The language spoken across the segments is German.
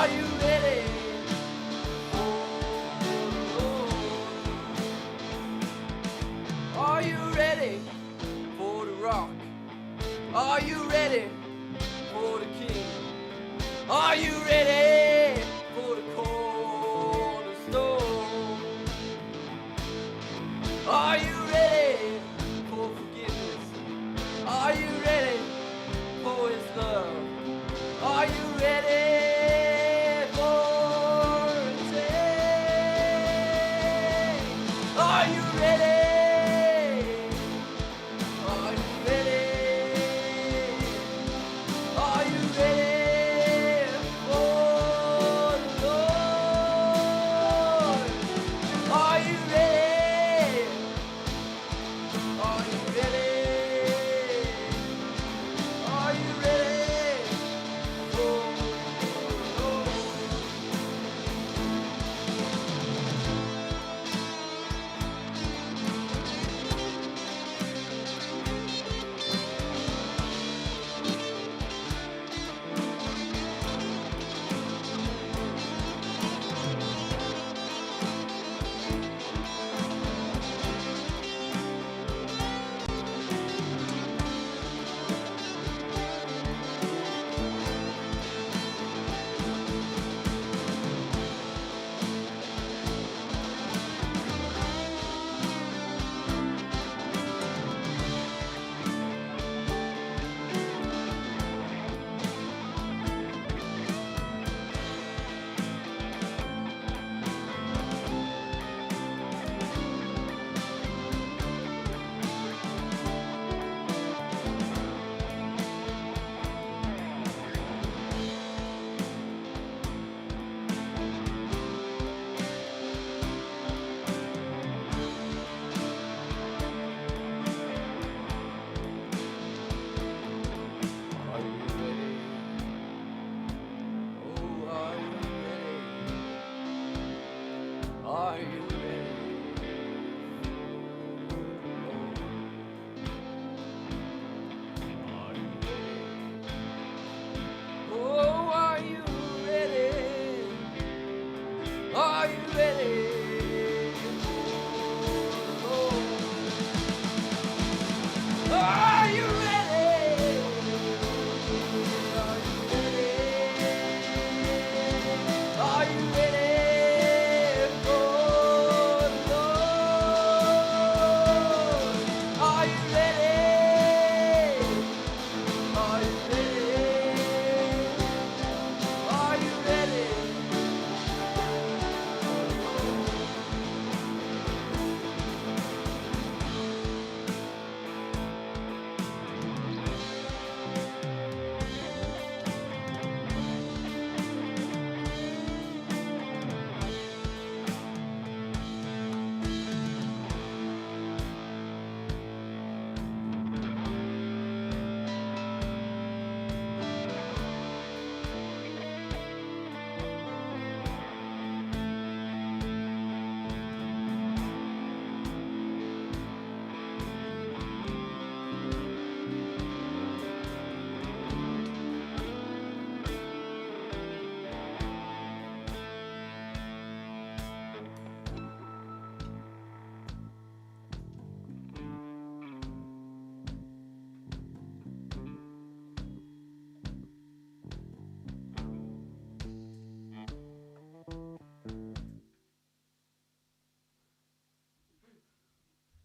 Are you ready? Are you ready for the rock? Are you ready for the king? Are you ready for the cornerstone? Are you ready for forgiveness? Are you ready for his love? Are you ready for a change? Are you ready? Are you ready? Are you ready for the Lord? Are you ready? Are you ready? Are you ready for the Lord? Are you ready? Oh, are you ready? Are you ready? Oh, are you ready? Are you ready? Oh, are you ready? Are you ready? Are you ready for the Lord? Are you ready? Are you ready? Are you ready?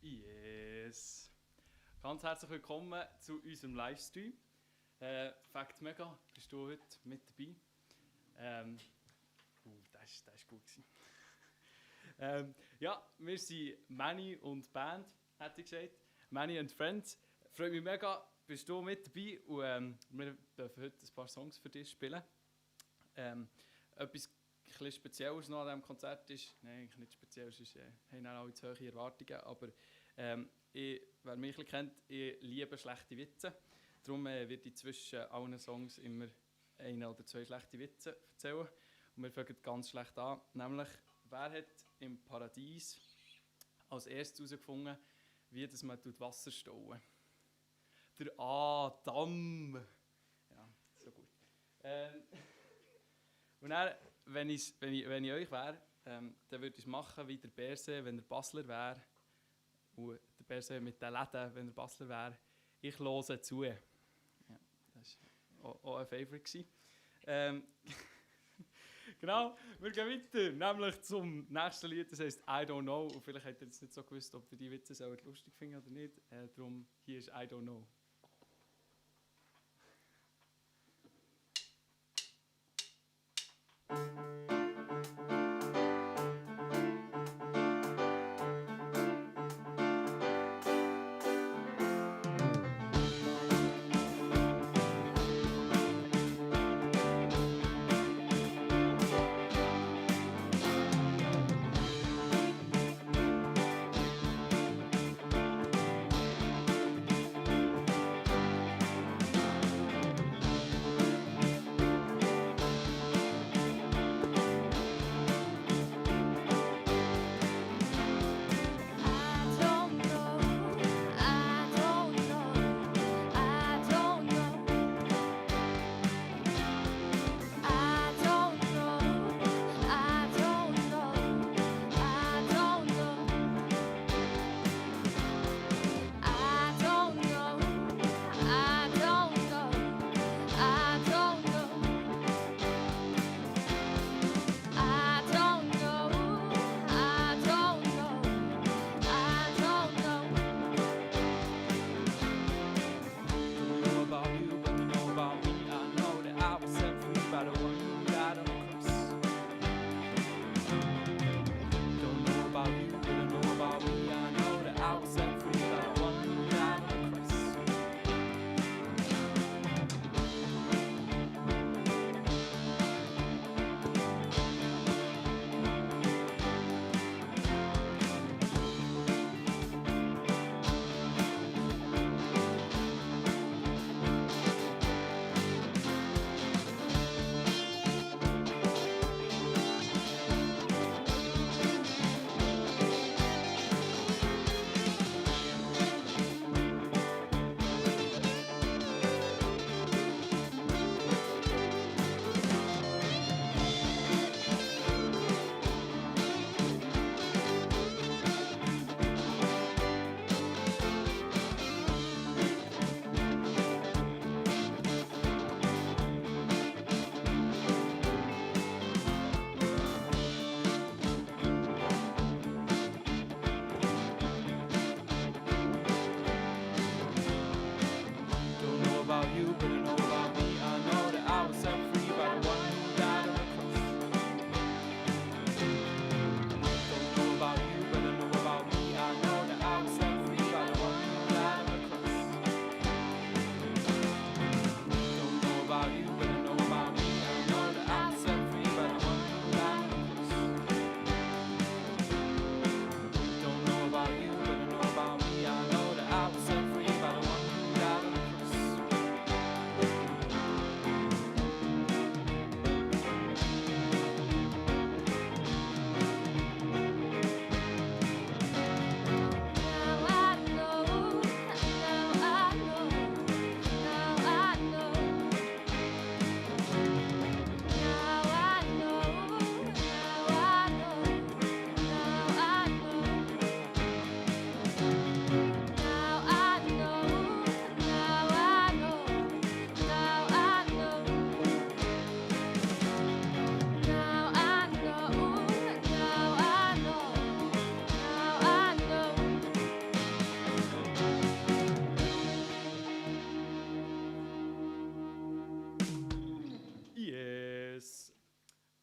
Yes. Ganz herzlich willkommen zu unserem Livestream. Fakt mega, bist du heute mit dabei? Das war gut gewesen. Ja, wir sind Manny und Band, hätte ich gesagt. Manny and Friends. Freut mich mega, bist du mit dabei und wir dürfen heute ein paar Songs für dich spielen. Etwas etwas Spezielles noch an diesem Konzert ist, nein, eigentlich nicht speziell, es haben auch alle zu hohe Erwartungen, aber wer mich ein bisschen kennt, ich liebe schlechte Witze. Darum werde ich zwischen allen Songs immer ein oder zwei schlechte Witze erzählen. Und wir fangen ganz schlecht an, nämlich, wer hat im Paradies als erstes herausgefunden, wie das man Wasser stauen? Der Adam. Ja, so gut. Und dann, wenn ich euch wäre, dann würde ich es machen wie der Berse, wenn er Basler wäre. Und der Berse mit den Läden, wenn er Basler wäre. Ich höre zu. Ja, das war auch ein Favourite gewesen. Genau, wir gehen weiter, nämlich zum nächsten Lied, das heisst I Don't Know. Und vielleicht habt ihr jetzt nicht so gewusst, ob ihr die Witze lustig finden oder nicht. Darum, hier ist I Don't Know.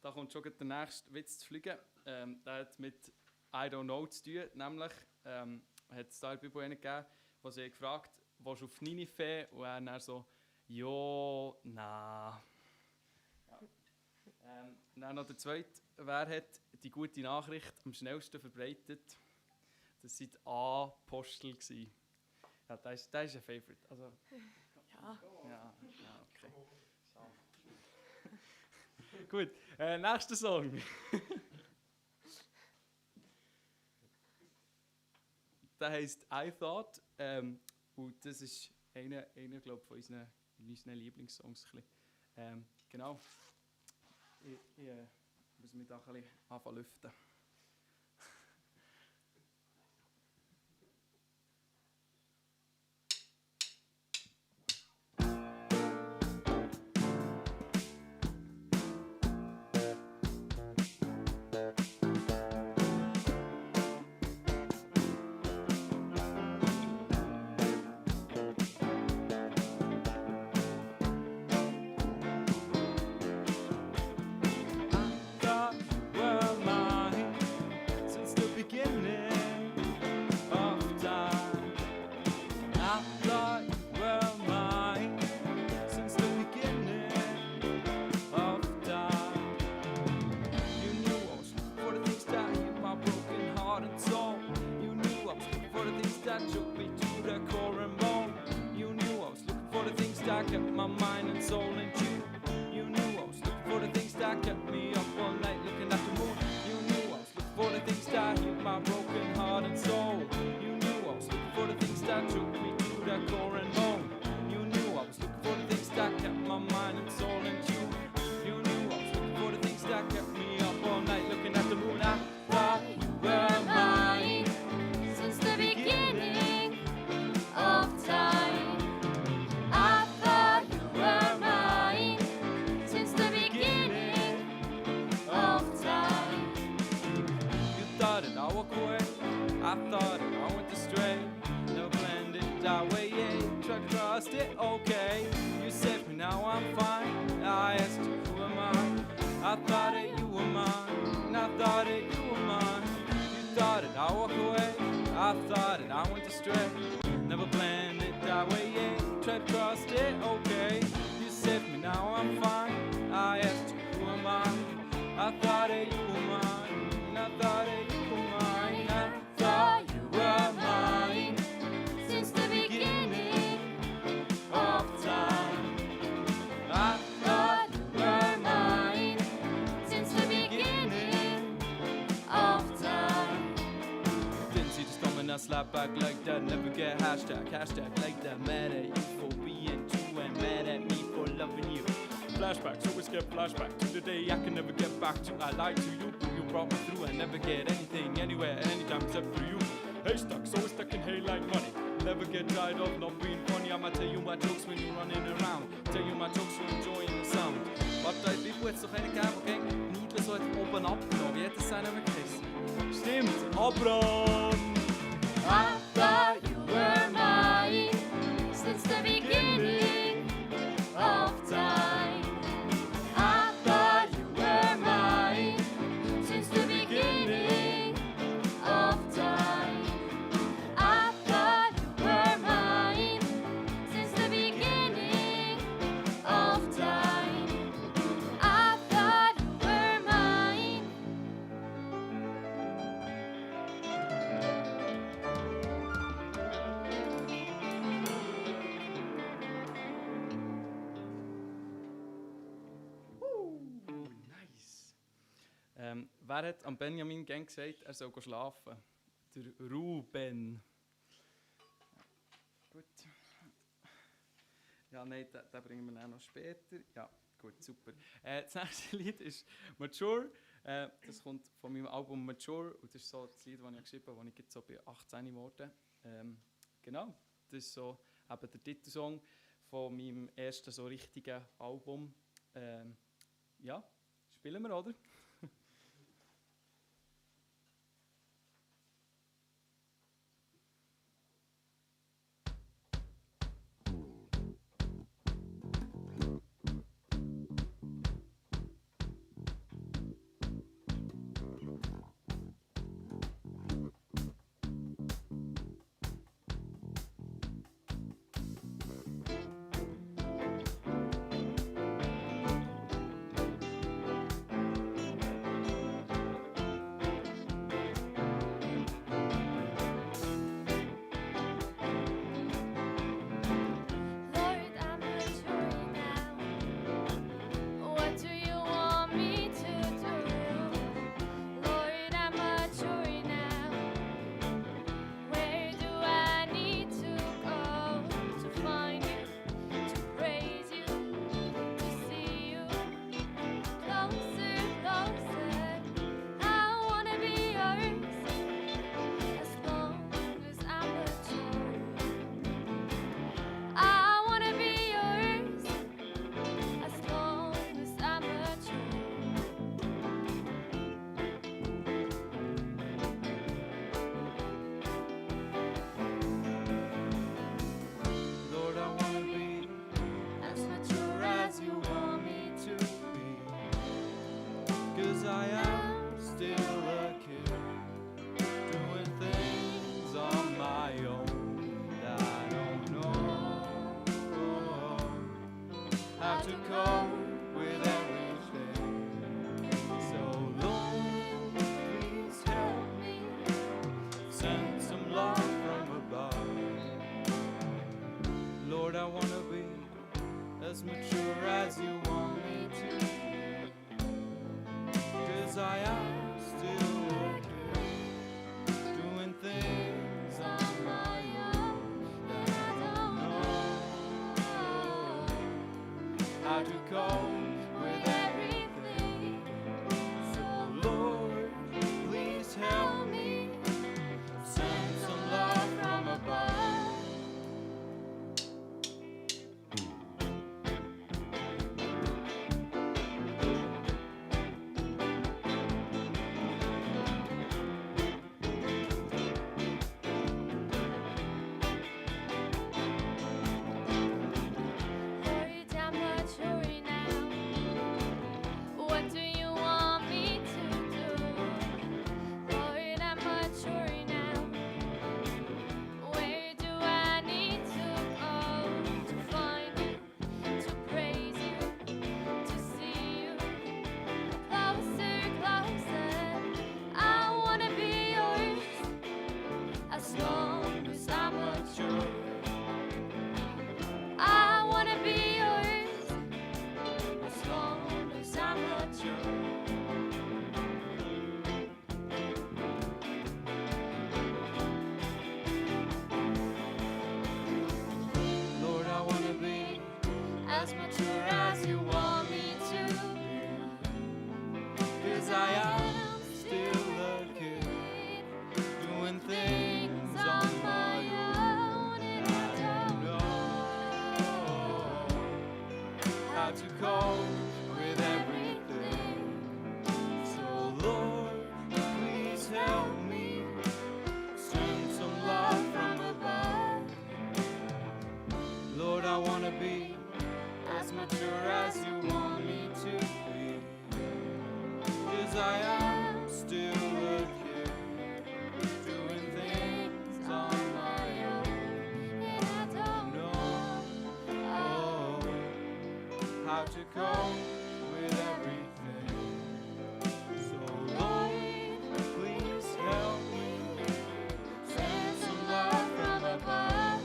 Da kommt schon der nächste Witz zu fliegen. Der hat mit I Don't Know zu tun. Nämlich hat es da in der Bibel einen gegeben, der sie gefragt hat, willst du auf Ninive? Und er dann so, jo, na. Ja. Dann noch der zweite. Wer hat die gute Nachricht am schnellsten verbreitet? Das waren die Apostel. Ja, das ist ein Favourite. Also, ja, okay. Gut, nächster Song. Der heisst I Thought. Und das ist einer glaub, von unseren Lieblingssongs. Genau. Ich muss mich da ein bisschen anfangen lüften. Kept my mind and soul in tune. You knew I was looking for the things that kept me up all night looking at the moon. You knew I was looking for the things that healed my broken heart and soul. You knew I was looking for the things that took me to the core and bone. You knew I was looking for the things that kept my mind and soul in tune. You knew I was looking for the things that kept me up all night looking at the moon. I thought you were mine Since the beginning of time. I thought I went astray. No planned it that way, yeah. Tried to trust it, okay. You saved me, now I'm fine. I asked you, who am I? I thought that you were mine. I thought that you were mine. You thought that I walked away. I thought that I went astray. Never planned it that way, yeah. Tried to trust it, okay. You saved me, now I'm fine. I asked you, who am I? I thought that you were mine. I thought that you were mine. I thought you were mine Since the beginning of time. I thought you were mine. Since the beginning of time. didn't see this coming, I slap back like that. Never get hashtag like that. Mad at you for being true and mad at me for loving you. Flashbacks, always get flashback to the day I can never get back to. I lied to you, but you brought me through. I never get anything, anywhere, anytime except through you. Haystacks, always stuck in hay like money. Never get tired of not being funny. I'ma tell you my jokes when you're running around. Tell you my jokes when enjoying the sound. Warte, wie gut, so keine Kämpfe, okay? Niedle so oben abgenommen. Wie hat das sein geheißen? Stimmt, Abram! I thought you were mine since the beginning of time. I thought you were mine since the beginning of time. I thought you were mine since the beginning of time. I thought you were mine. Nice. Wer hat am Benjamin gern gesagt, er soll schlafen? Der Ruben. Gut. Ja, nein, den bringen wir dann noch später. Ja, gut, super. Das nächste Lied ist Mature. Das kommt von meinem Album Mature. Und das ist so das Lied, das ich geschrieben habe, als ich jetzt so bei 18 geworden genau, das ist so eben der Titelsong von meinem ersten so richtigen Album. Ja, spielen wir, oder? 'cause I am still a kid, doing things on my own that I don't know how to cope with everything. So Lord, please help me, send some love from above. Lord, I wanna be as mature as you want me to, 'cause I am still a kid, doing things on my own that I don't know how to cope with everything. So Lord, please help me, send some love from above. Lord, I'm not sure now. What do you want me to do? Lord, I'm not sure now. Where do I need to go to find you, to praise you, to see you closer, closer? I wanna be yours as long as I'm mature. I wanna be yours as long as I'm mature. Lord, I wanna be As mature as you want me to be. 'cause I am still a kid, doing things on my own and I don't know how to cope with everything. So Lord, please help me, send some love from above. Lord, I wanna be as mature as you want me to be, 'cause I am still a kid, doing things on my own. and I don't Know how to cope with everything. So Lord, please help me, send some love from above.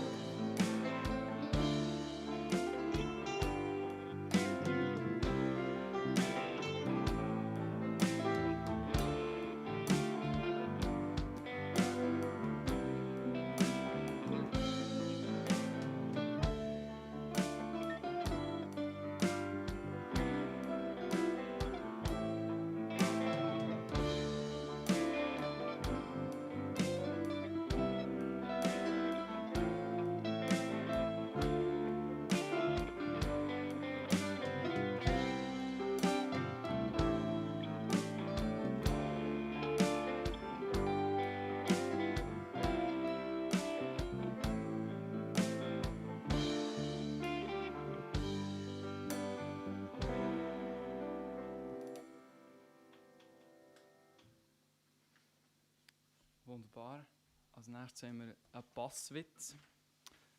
Wunderbar. Als nächstes haben wir einen Passwitz.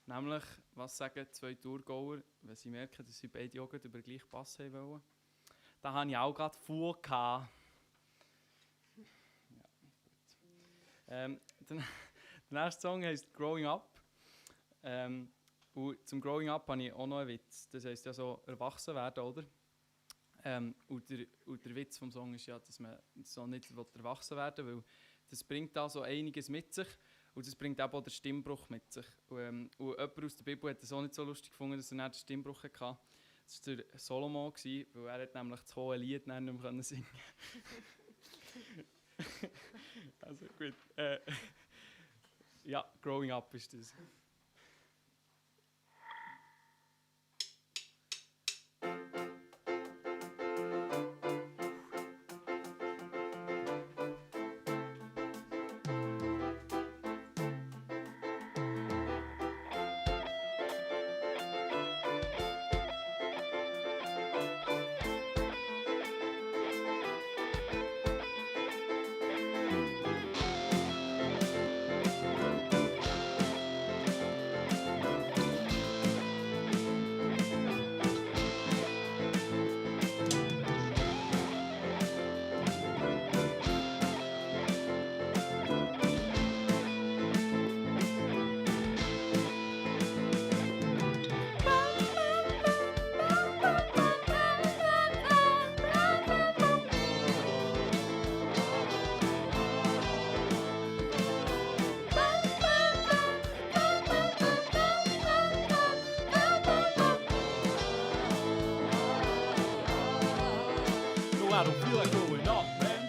Nämlich, was sagen zwei Thurgauer, wenn sie merken, dass sie beide auch über den gleichen Pass haben wollen? Da habe ich auch gerade vor. Ja, gut. Der nächste Song heisst Growing Up. Und zum Growing Up habe ich auch noch einen Witz. Das heisst ja so erwachsen werden, oder? Und der Witz vom Song ist ja, dass man so nicht erwachsen werden will, weil das bringt da so einiges mit sich und das bringt eben auch den Stimmbruch mit sich. Und jemand aus der Bibel hat es auch nicht so lustig gefunden, dass er nicht den Stimmbruch hatte. Das war der Solomon, weil er hat nämlich das hohe Lied nicht mehr singen konnte. Also gut. Ja, Growing Up ist das. don't feel like growing up, man.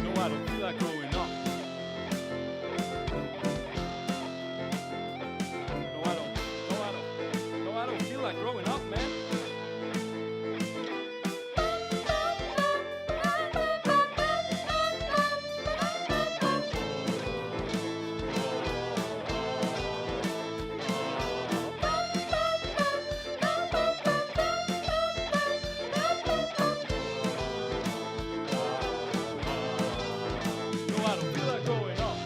No, I don't feel like growing up. No, I don't feel like growing up, man. No, I don't feel like growing up.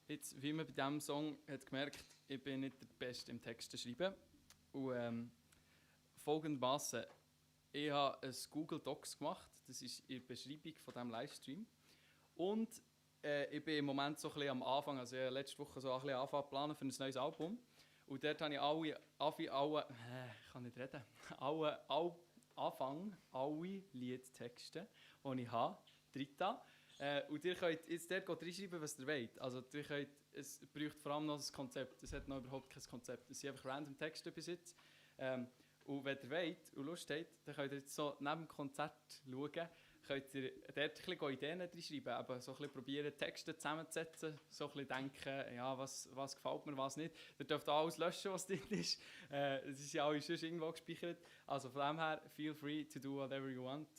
Jetzt, wie man bei diesem Song hat gemerkt, ich bin nicht der Beste im Texte schreiben. Und folgendermaßen, ich habe ein Google Docs gemacht, das ist in der Beschreibung von diesem Livestream. Und ich bin im Moment so ein bisschen am Anfang, also ich habe letzte Woche so ein bisschen angefangen zu planen für ein neues Album. Und dort habe ich alle Liedtexte, die ich habe, drin. Und ihr könnt jetzt dort reinschreiben, was ihr wollt. Also es braucht vor allem noch ein Konzept. Es hat noch überhaupt kein Konzept. Es sind einfach random Texte bis jetzt. Und wenn ihr wollt und Lust habt, dann könnt ihr jetzt so neben dem Konzert schauen, könnt ihr dort ein bisschen Ideen reinschreiben, aber so ein bisschen probieren, Texte zusammenzusetzen, so ein bisschen denken, ja, was gefällt mir, was nicht. Ihr dürft alles löschen, was drin ist. Es ist ja alles schon irgendwo gespeichert. Also von dem her, feel free to do whatever you want.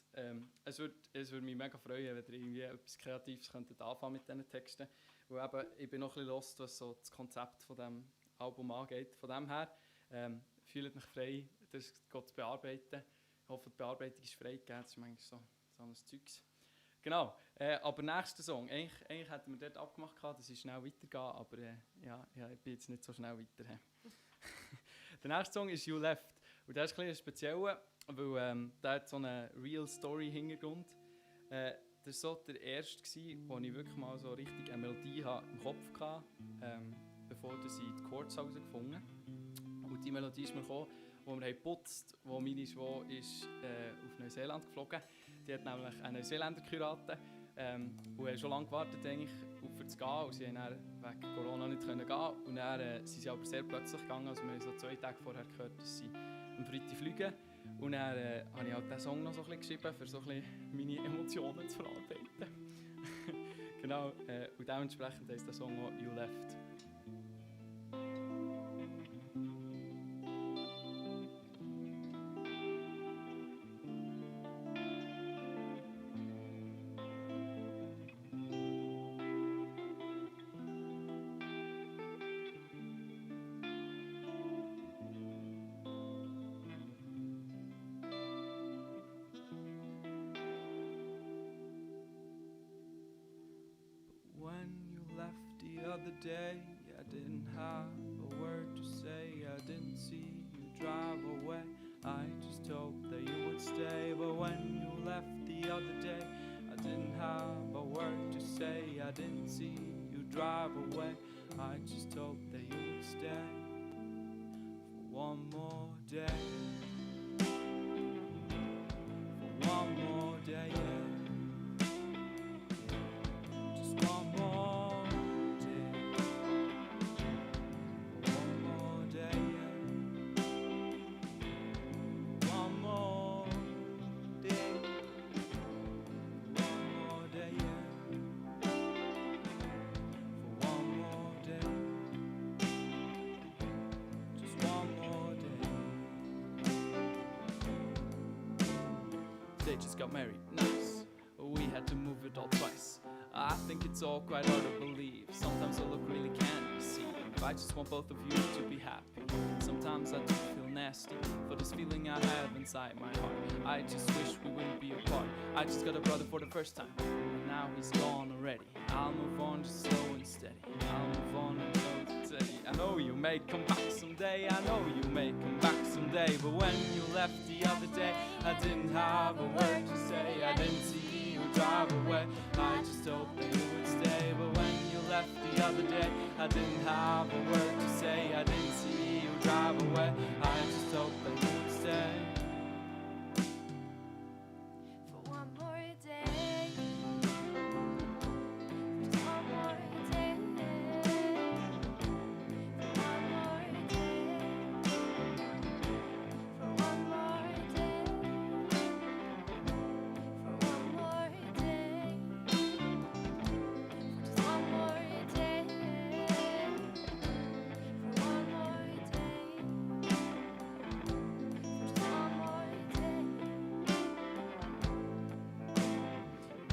Es würde mich mega freuen, wenn ihr irgendwie etwas Kreatives könntet anfangen mit diesen Texten. Weil eben, ich bin noch ein bisschen lost, was so das Konzept von diesem Album angeht. Von dem her, fühlt mich frei, das zu bearbeiten. Ich hoffe, die Bearbeitung ist freigegeben. Das ist manchmal so ein Zeugs. Genau, aber nächster Song. Eigentlich hätten wir dort abgemacht, dass es schnell weitergeht, aber ja, ich bin jetzt nicht so schnell weiter. Der nächste Song ist You Left. Und der ist ein bisschen speziell, weil der hat so eine Real Story-Hintergrund. Das war so der erste, wo ich wirklich mal so richtig eine Melodie im Kopf hatte, bevor ich die Chords herausgefunden habe. Und die Melodie ist mir gekommen, wo wir geputzt haben, wo meine Schwester ist auf Neuseeland geflogen. Die hat nämlich einen Neuseeländer geheiratet und haben schon lange gewartet eigentlich, für zu gehen. Und sie konnten wegen Corona nicht gehen. Und dann sind sie aber sehr plötzlich gegangen. Also wir haben so 2 Tage vorher gehört, dass sie am Freitag fliegen. Und dann habe ich halt diesen Song noch so ein bisschen geschrieben, um so ein bisschen meine Emotionen zu verarbeiten. Genau, und dementsprechend heisst der Song auch You Left. Other day, I didn't have a word to say. I didn't see you drive away. I just hoped that you would stay. But when you left the other day, I I didn't see you drive away. I just hope that you would stay for one more day. For one more day, yeah. Just one more day. One more day, yeah. One more day. One more day, yeah. For one more day. Just one more day. They just got married, nice. We had to move it all twice. I think it's all quite hard to believe. Sometimes I look really can't deceive. I just want both of you to be happy. Sometimes I do feel nasty for this feeling I have inside my heart. I just wish we wouldn't be apart. I just got a brother for the first time, and now he's gone already. I'll move on just slow and steady. I'll move on and slow and steady. I know you may come back someday. I know you may come back someday. But when you left the other day, I didn't have a word to say. I didn't see you drive away. I just hope that you would stay. But when you left the other day, I didn't have a word to say. I didn't see you drive away. I just hope that you would stay. For one more day. For one more day. For one more day. For one more day. For one more day. Just one more day. For one more day. Just one more day.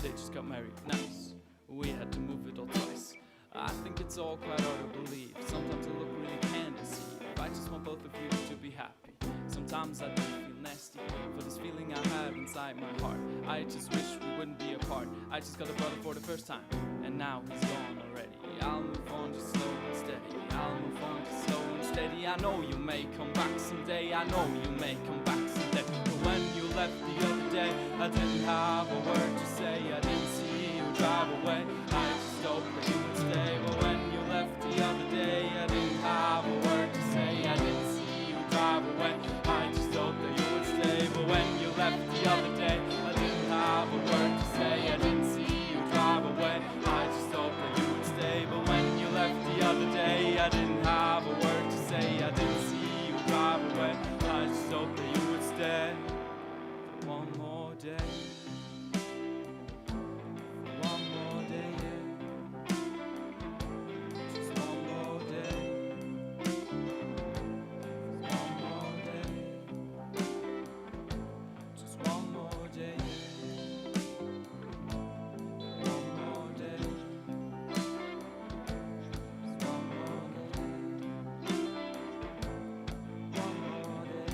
They just got married, nice. We had to move it all twice. I think it's all quite hard to believe. Sometimes I look really can't deceive. I just want both of you to be happy. Sometimes I do feel nasty for this feeling I have inside my heart. I just wish we wouldn't be apart. I just got a brother for the first time, and now he's gone already. I'll move on just slow and steady. I'll move on just slow and steady. I know you may come back someday. I know you may come back someday. But when you left the other day, I didn't have a word to say. I didn't see you drive away. I just hope that you would stay. But when you left the other day, I didn't have a word to say. I didn't see you drive away. I just hope that you would stay. But when you left the other day, I didn't have a word to say. I didn't see you drive away. I just hope that you would stay. But when you left the other day, I didn't have a word to say. I didn't see you drive away. I just hope that you would stay for one more day. One more day, yeah. Just one more day. One more day. Just one more day, yeah. One more day. Just one more day.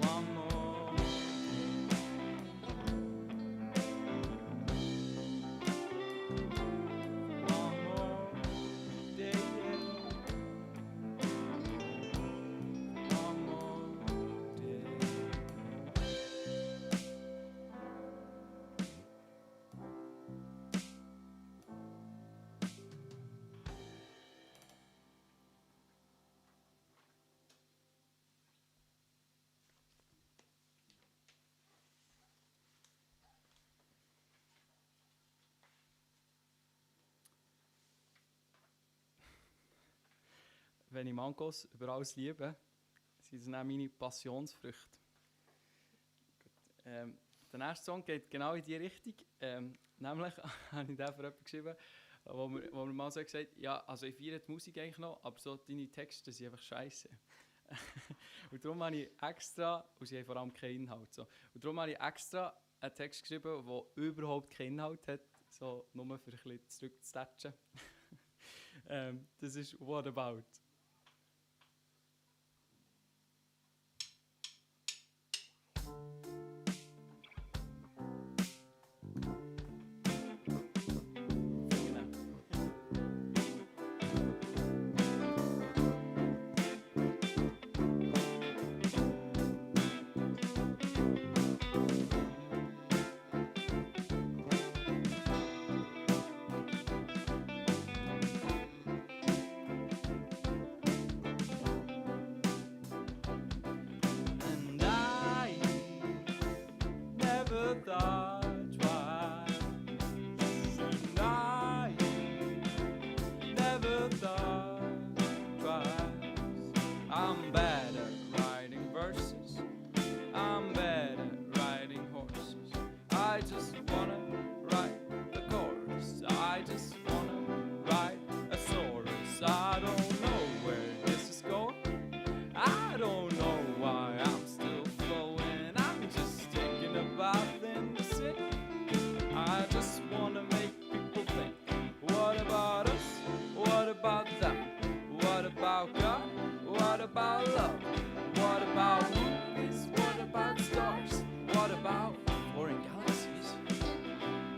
One more day. One more day. One more day, yeah. One more day. Wenn ich Mangos über alles liebe, sind es dann meine Passionsfrüchte. Gut. Der nächste Song geht genau in die Richtung. Nämlich habe ich den für jemanden geschrieben, wo mir mal so gesagt hat, ja, also ich feiere die Musik eigentlich noch, aber so deine Texte sind einfach scheiße. Und darum habe ich extra, und sie haben vor allem keinen Inhalt, so. Und darum habe ich extra einen Text geschrieben, der überhaupt keinen Inhalt hat, so nur für ein bisschen zurückzutatschen. Das ist What About. thought twice, and I never thought twice. I'm bad at writing verses, I'm bad at riding horses. I just wanna write the chorus, I just wanna write a chorus. I don't know where this is going, I don't know why I'm still flowing. I'm just thinking about things to say. I just wanna make people think. What about us? What about them? What about God? What about love? What about movies? What about stars? What about foreign galaxies?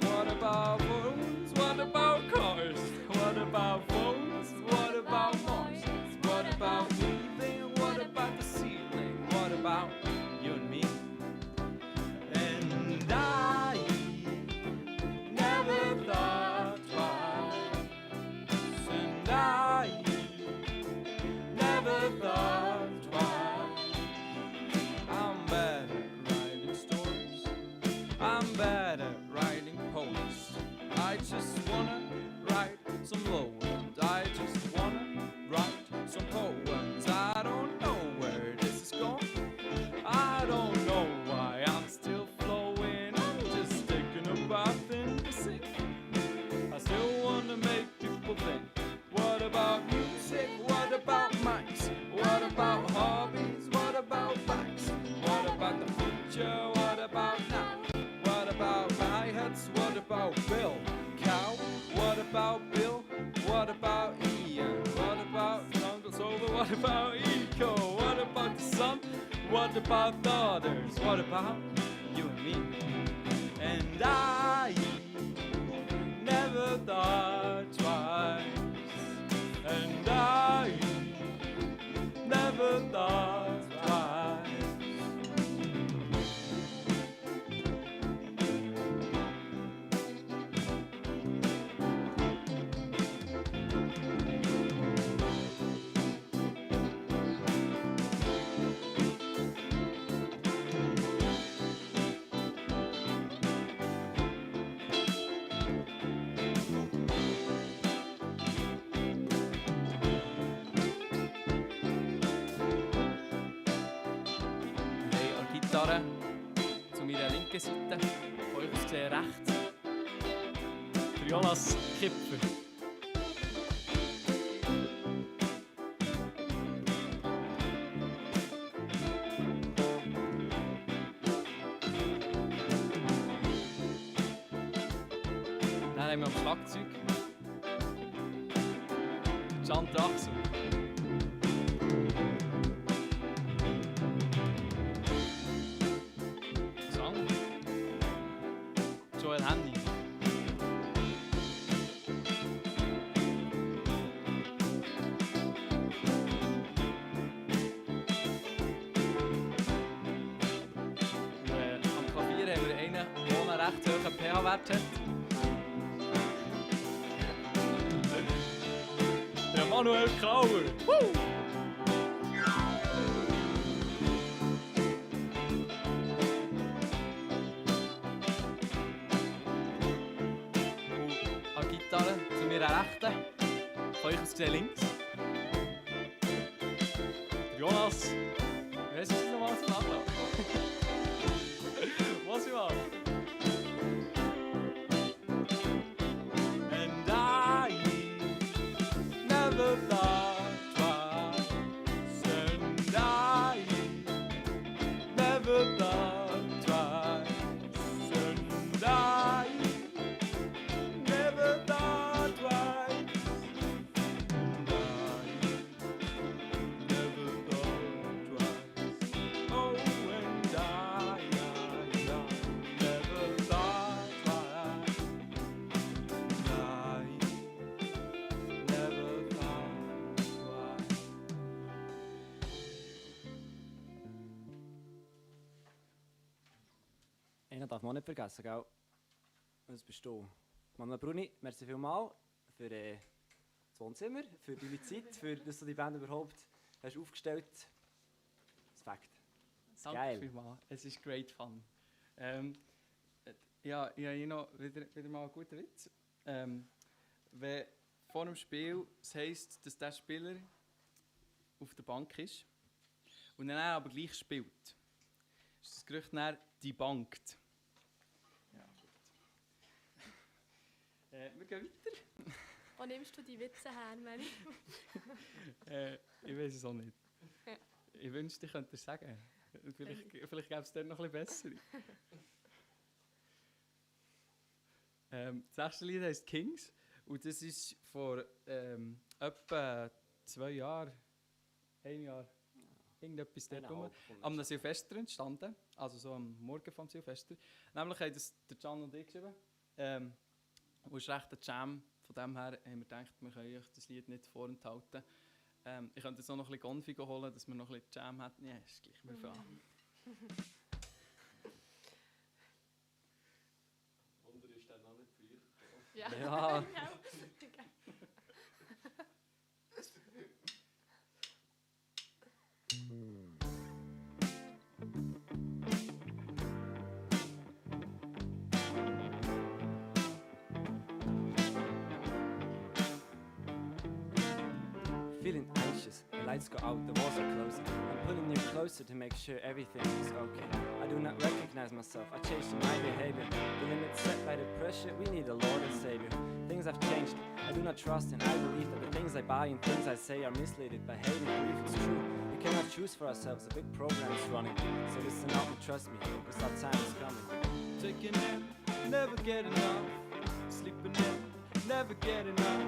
What about phones? What about cars? What about phones? What about Mars? What about breathing? What about the ceiling? What about you and me? And I never thought twice, and I never thought twice. I'm bad at writing stories, I'm bad at writing poems. I just wanna write some loans, I just wanna write some poems. I don't know where this is going, I don't know why I'm still flowing. I'm just thinking about things to sing. I still wanna make people think. What about music? What about mics? What about hobbies? What about bikes? What about the future? What about now? What about hi-hats? What about Bill Cow? What about Bill? What about Ian? What about Uncle Silver? What about Eco? What about the sun? What about the others? What about you and me? And I never thought twice, and I never thought twice. Hey, an Gitarre zu meiner linken Seite, von euch aus gesehen rechts, der Jonas Kipfer. Dann haben wir am Schlagzeug Can Drachsel. Gesang Joel Henny. Am Klavier haben wir einen, der einen recht hohen pH-Wert hat. Der Manuel Krauer. Woo! Und an Gitarre zu meiner Rechten, von euch aus gesehen links. Der Jonas. Wie heißt das nochmal als Nachname? Was ich mal? And I never thought twice, and I never thought twice, and I never thought twice, and I never thought twice. Oh, and I never thought twice, and I never thought twice. Einen darf man auch nicht vergessen, gell? Das bist du. Mama Bruni, merci vielmals für das Wohnzimmer, für deine Zeit, für dass du die Band überhaupt hast aufgestellt hast. Das Fakt. Danke Geil. vielmals. Es ist great fun. Ja, ich habe hier noch wieder mal einen guten Witz. Wenn vor dem Spiel es heisst, dass der Spieler auf der Bank ist und dann aber gleich spielt, ist das Gerücht dann debunked. Ja, gut. Wir gehen weiter. Wo nimmst du die Witze her, Manny? Ich weiß es auch nicht. Ja. Ich wünschte, ich könnte es sagen. Vielleicht gäbe es dort noch ein bisschen bessere. Das nächste Lied heisst Kings und das ist vor etwa 2 Jahren, 1 Jahr, irgendetwas dort rum, am Silvester entstanden, also so am Morgen vom Silvester. Nämlich haben das der Can und ich geschrieben. Und es ist recht ein Jam. Von dem her haben wir gedacht, wir können euch das Lied nicht vorenthalten. Ich könnte jetzt auch noch ein bisschen Konfi holen, dass wir noch ein bisschen Jam hätten. Ja, ist gleich, wir fangen. Wunder ist dann noch nicht früh. Ja. Ja. Feeling anxious, the lights go out, the walls are closing. I'm pulling you closer to make sure everything is okay. I do not recognize myself, I changed my behavior. The limits set by the pressure, we need a Lord and Savior. Things have changed, I do not trust and I believe that the things I buy and things I say are misleaded by hating belief it's true. We cannot choose for ourselves, a big program is running. So listen up and trust me, because our time is coming. Taking in, never get enough. Sleeping in, never get enough.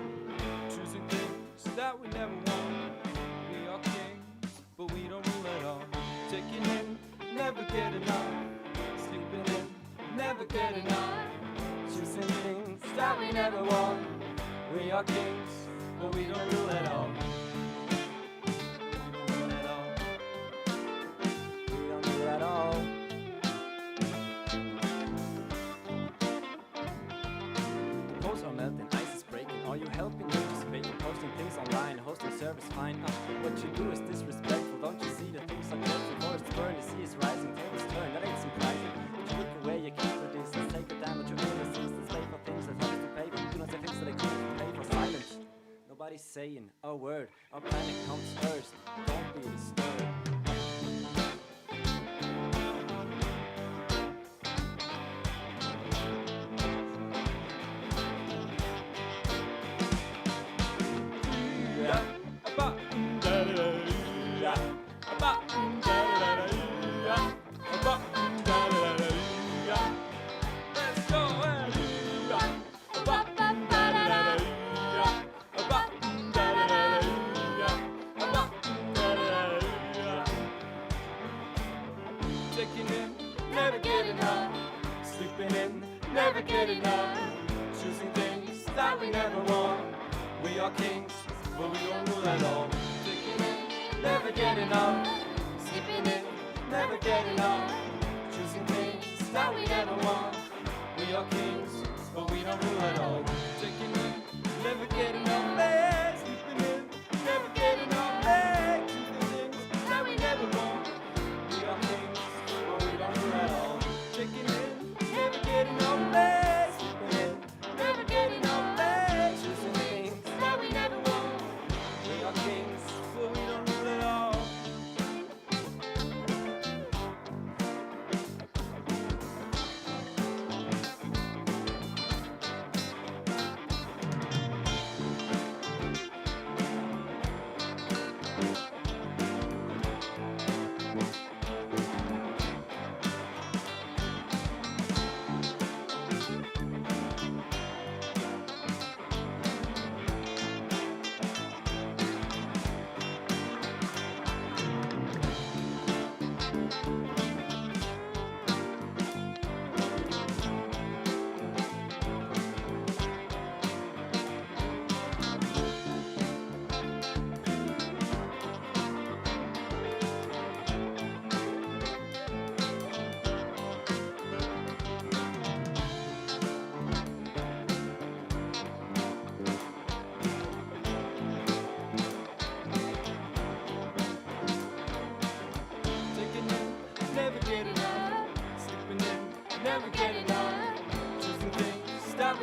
Choosing things that we never want. We are kings, but we don't rule at all. Taking in, never get enough. Sleeping in, never get enough. Choosing things that we never want. We are kings, But we don't rule at all. We don't rule at all. we don't do at all. The poles are melting, ice is breaking. Are you helping? You're just faking. Posting things online, hosting service fine. What you do is disrespectful. Don't you see that things are close? The forests burn, the sea is rising, tables turn. That ain't surprising. But you look away, you keep for distance. Take it down with your innocence. Let's pay for things that helps to pay for. Do not say things that I couldn't pay for. Silence. Nobody's saying a word. Our planet comes first. Don't be disturbed. Taking in, never get enough. Sleeping in, never get enough. Choosing things that we never want. We are kings, but we don't rule at all. Taking in, never get enough. Sleeping in, never get enough. Choosing things that we never want. We are kings, but we don't rule at all. Taking in, never get enough. Hey, sleeping in, never get enough. Hey, choosing things that we never want. We are kings, but we don't rule at all. Taking in, never get enough. Hey, sleeping in, never get enough. Hey, choosing things that we never want. We are kings, but we don't rule at all.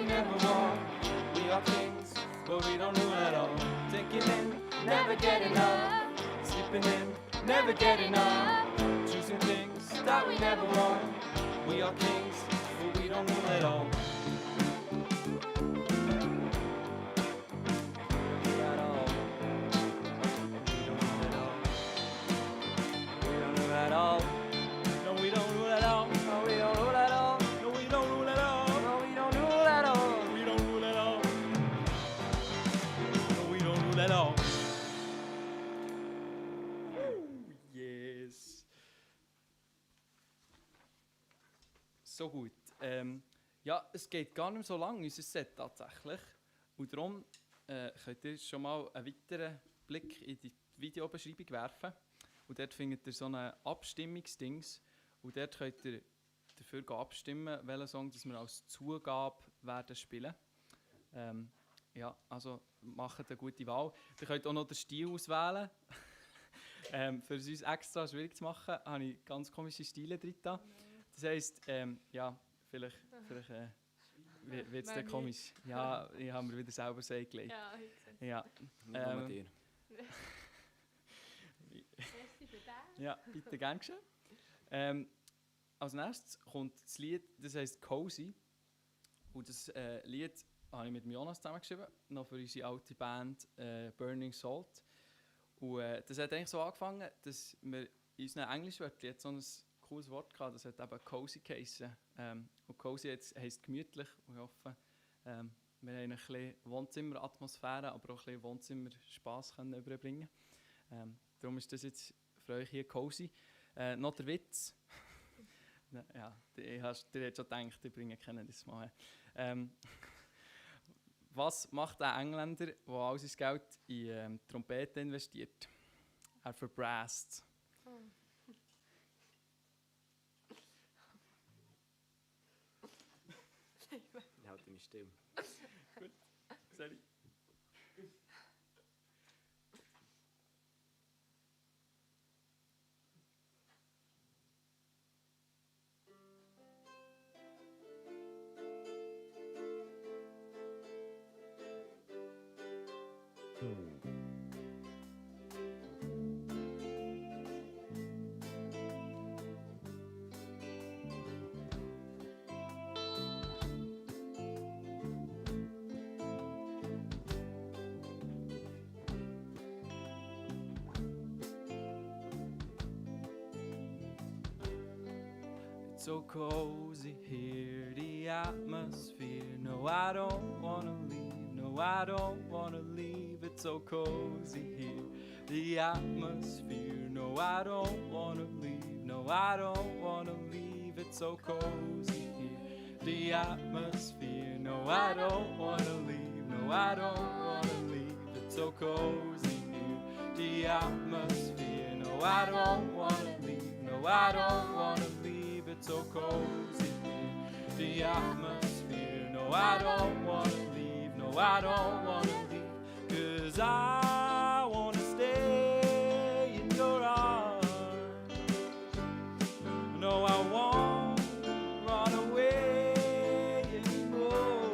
we never want. We are kings, but we don't rule at all. Taking in, never getting up. Sleeping in, never getting up. Choosing things that we never want. We are kings, but we don't rule at all. No, we don't rule at all. No, we don't rule at all. No, we don't rule at all. No, we don't rule at all. We don't rule at all. No, we don't rule at all. Yes. So gut. Ja, es geht gar nicht so lang, unser Set tatsächlich. Und darum könnt ihr schon mal einen weiteren Blick in die Videobeschreibung werfen. Und dort findet ihr so ein Abstimmungsdings. Und dort könnt ihr dafür abstimmen, welchen Song das wir als Zugabe werden spielen. Ja, also macht eine gute Wahl. Ihr könnt auch noch den Stil auswählen. Für es uns extra schwierig zu machen, habe ich ganz komische Stile drin. Das heisst, ja, vielleicht wird es dann komisch. Ja, ich habe mir wieder selber Sei gelegt. Ja, ich sehe. Ja, Nicht nur dir. Merci für das. ja, bitte gern geschehen. Als nächstes kommt das Lied, das heisst Cozy. Und das Lied habe ich mit Jonas zusammengeschrieben, noch für unsere alte Band Burning Salt. Und das hat eigentlich so angefangen, dass wir in unseren Englischwörtern jetzt so ein cooles Wort hatten, das hat eben Cozy geheissen. Und Cozy heisst gemütlich und ich hoffe, wir haben ein bisschen Wohnzimmeratmosphäre, aber auch ein bisschen Wohnzimmerspass können überbringen. Darum ist das jetzt für euch hier Cozy. Noch der Witz. Ja, ihr habt schon gedacht, ich bringe keinen das mal. Was macht der Engländer, der all sein Geld in Trompete investiert? Er verbrast. Ich halte mich still. Sorry. So cozy here, the atmosphere. No, I don't wanna leave. No, I don't wanna leave. It's so cozy here, the atmosphere. No, I don't wanna leave. No, I don't wanna leave. It's so cozy here, the atmosphere. No, I don't wanna leave. No, I don't wanna leave. It's so cozy here, the atmosphere. No, I don't wanna leave. No, I don't wanna leave. It's so cozy here, the atmosphere. No, I don't wanna leave. No, I don't wanna leave. 'Cause I wanna stay in your arms. No, I won't run away anymore.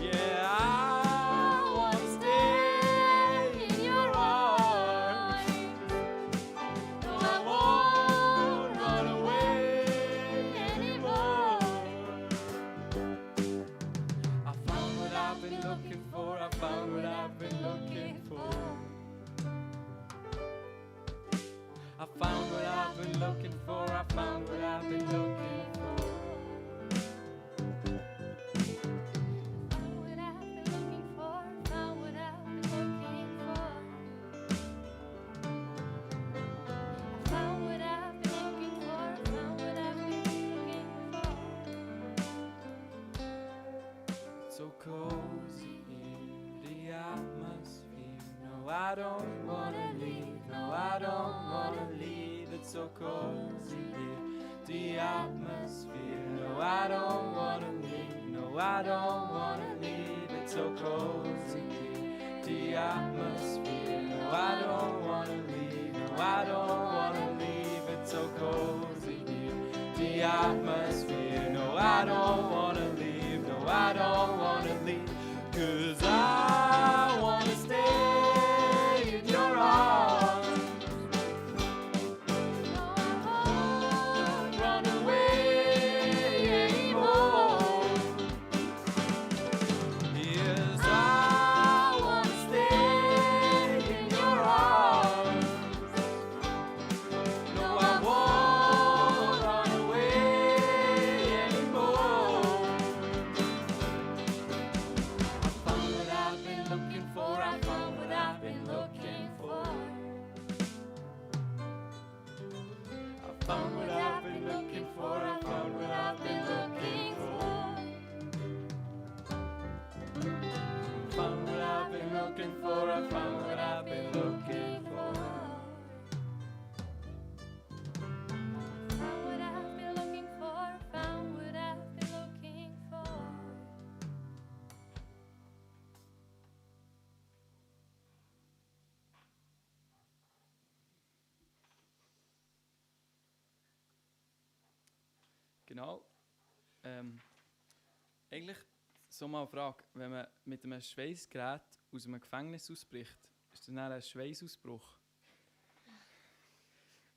Yeah, I wanna stay in your arms. No, I won't run away anymore. I found what I've been looking for. I found what I've been looking for. I found what I've been looking for. I found what I've been looking for. Found what I've been looking for. Found what I've been looking for. Found what I've been looking for. Found what I've been looking for. So cozy in the atmosphere. No, I don't wanna leave. No, I don't wanna leave. It's so cozy here, the atmosphere. No, I don't wanna leave. No, I don't wanna leave. It's so cozy here, the atmosphere. No, I don't wanna leave. No, I don't wanna leave. It's so cozy here, the atmosphere. No, I don't wanna 'Cause I wanna stay in your arms. Run away anymore. Yes, I wanna stay in your arms. No, I won't run away anymore. I found what I've been looking for. I found what I've been looking for. I found what I've been looking for. I found what I've been looking for. Found what I've been looking for. I found what I've been looking for. Found what I've been looking for. Found what I've been looking for. Genau. Eigentlich so mal eine Frage, wenn man mit einem Schweißgerät aus einem Gefängnis ausbricht, ist das dann ein Schweißausbruch?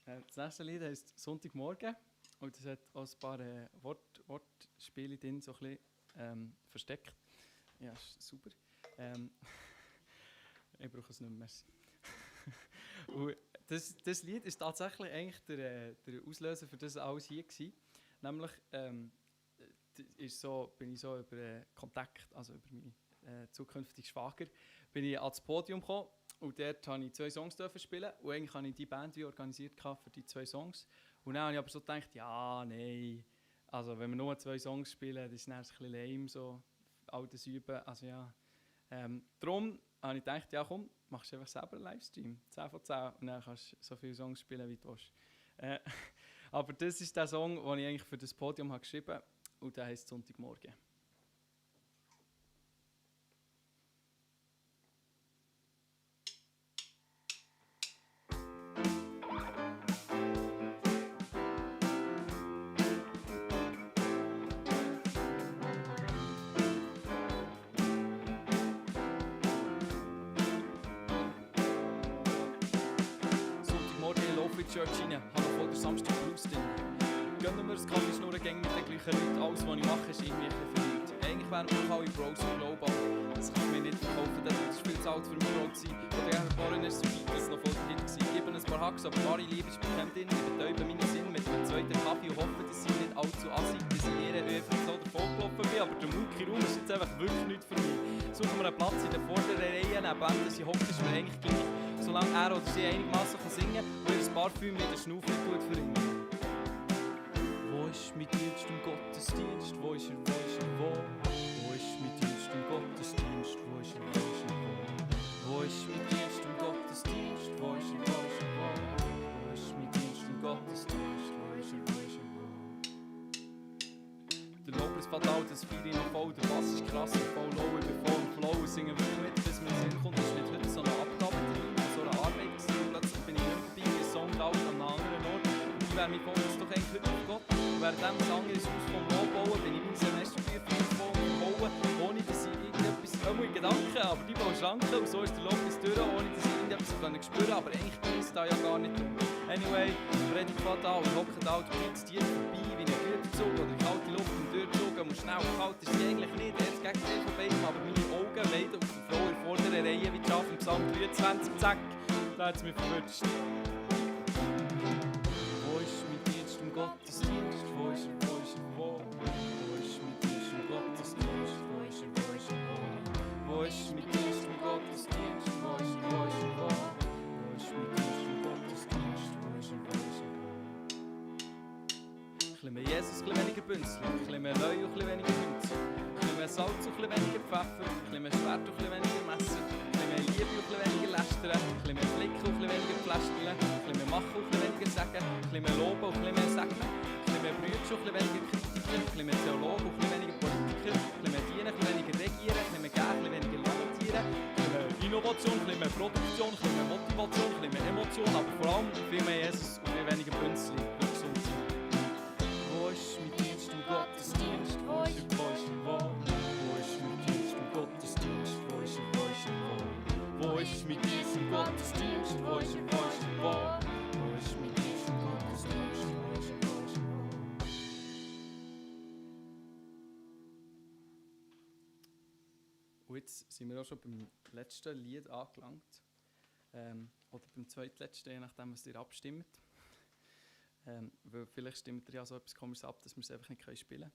Das nächste Lied heisst «Sonntagmorgen» und es hat auch ein paar Wortspiele drin, so ein bisschen versteckt. Ja, ist super. Ich brauche es nicht mehr. merci. Und das Lied ist tatsächlich eigentlich der Auslöser für das alles hier gewesen. Nämlich bin ich so über Kontakt, also über meinen zukünftigen Schwager, bin ich ans Podium gekommen und dort durfte ich 2 Songs spielen und eigentlich hatte ich die Band wie organisiert für die 2 Songs. Und dann habe ich aber so gedacht, ja, nein, also wenn wir nur 2 Songs spielen, das ist dann ein bisschen lame, so all das Üben, also ja. Darum habe ich gedacht, ja komm, machst du einfach selber einen Livestream, 10 von 10 und dann kannst du so viele Songs spielen, wie du willst. Aber das ist der Song, den ich eigentlich für das Podium habe geschrieben habe und der heisst «Sonntagmorgen». Sonntagmorgen laufe ich in die Church rein, habe noch voll den Samstag Blues drin. Gönnen wir es, kann ich nur mit den gleichen Leuten. Alles, was ich mache, ist irgendwie ein bisschen verrückt. Eigentlich wären wir alle Bros und Globe, aber das kann ich mir nicht verkaufen, denn das ist viel zu alt für mich Bro zu sein. Oder eben Foreigners und Beatles noch voll dahinter gewesen. Ich gebe ein paar Hacks, aber wahre Liebe ist bekämpft in. Ich betäube meine Sinne mit einem zweiten Kaffee und hoffe, dass sie nicht allzu assig, dass ich ihre Öfen so davon gelaufen bin. Aber der Mulki-Raum ist jetzt einfach wirklich nichts für mich. Suchen wir einen Platz in der vorderen Reihe, neben dem, dass ich hoffe, dass mir eigentlich gleich, solange er oder sie einigermaßen singen kann und ihr Parfüm mit der Schnuff nicht gut verringert. Wo ist mein Dienst im Gottesdienst? Wo ist er, wo ist er, wo? Wo ist mein Dienst im Gottesdienst? Wo ist er, wo ist er, wo? Wo ist mein Dienst im Gottesdienst? Wo ist er, wo ist er, wo? Wo ist mein Dienst im Gottesdienst? Wo ist er, wo ist er, wo? Der Lob ist fatal, das Feier noch voll, der Bass ist krass, voll low, ich bin voll im Flow, singen wirklich mit, bis mir in den Sinn kommt, das ist nicht heute so eine Abgabe, so eine Arbeit gewesen, und plötzlich bin ich nicht mehr dabei, wie Song laut an einem anderen Ort, und ich wäre mein Fokus doch eigentlich heute auf Gott, und währenddem das andere Haus vom Lob bauen, bin ich meine Semesterprüfung bauen, ohne dass ich irgendetwas, in Gedanken, aber die bauen Schranken, und so ist der Lob bis durch, ohne dass ich irgendetwas spüren kann, aber eigentlich geht es da ja gar nicht drum. Anyway, Predigt fährt an und hockt da und bringt das Tier vorbei wie ein Güterzug oder kalte Luft im Durchzug. Und schnell und kalt ist sie eigentlich nicht, erst gegen den von beidem, aber meine Augen leiden auf die Frau in der vorderen Reihe wie die Schafe im Psalm 23, zack, da hat es mich verwünscht. Wo ist mein Dienst im Gottesdienst? Wo ist er, wo ist er, wo? Wo ist mein Dienst im Gottesdienst? Wo ist er, wo ist er, wo? Wo ist mein Dienst im Gottesdienst? Wo ist er, wo ist er, wo? Wo ist mein Dienst im Gottesdienst? Wo ist er, wo ist er, wo? Ein bisschen mehr Jesus, ein bisschen weniger Bünzli, ein bisschen mehr Leu und ein bisschen weniger Münze, ein bisschen mehr Salz und ein bisschen weniger Pfeffer, ein bisschen mehr Schwert und ein bisschen weniger Messer, ein bisschen mehr Liebe und ein bisschen weniger Lästern, ein bisschen mehr Flicken und ein bisschen weniger Pflästerlen, ein bisschen mehr Machen und ein bisschen weniger Sagen, ein bisschen mehr Loben und ein bisschen mehr Segnen, ein bisschen mehr Brüder und ein bisschen weniger Kritiker, ein bisschen mehr Theologen und ein bisschen weniger Politiker, ein bisschen mehr Dienen, ein bisschen weniger Regieren, ein bisschen mehr Gehen, ein bisschen weniger Lamentieren, ein bisschen mehr Innovation, ein bisschen mehr Produktion, ein bisschen mehr Motivation, ein bisschen mehr Emotion, aber vor allem viel mehr Jesus und viel weniger Bünzli. Wo ist mein Dienst im Gottesdienst? Wo ist er, wo ist er, wo? Wo ist mein Dienst im Gottesdienst? Und jetzt sind wir auch schon beim letzten Lied angelangt. Oder beim zweitletzten, je nachdem, was ihr abstimmt. Weil vielleicht stimmt ihr ja so etwas Komisches ab, dass wir es einfach nicht spielen können.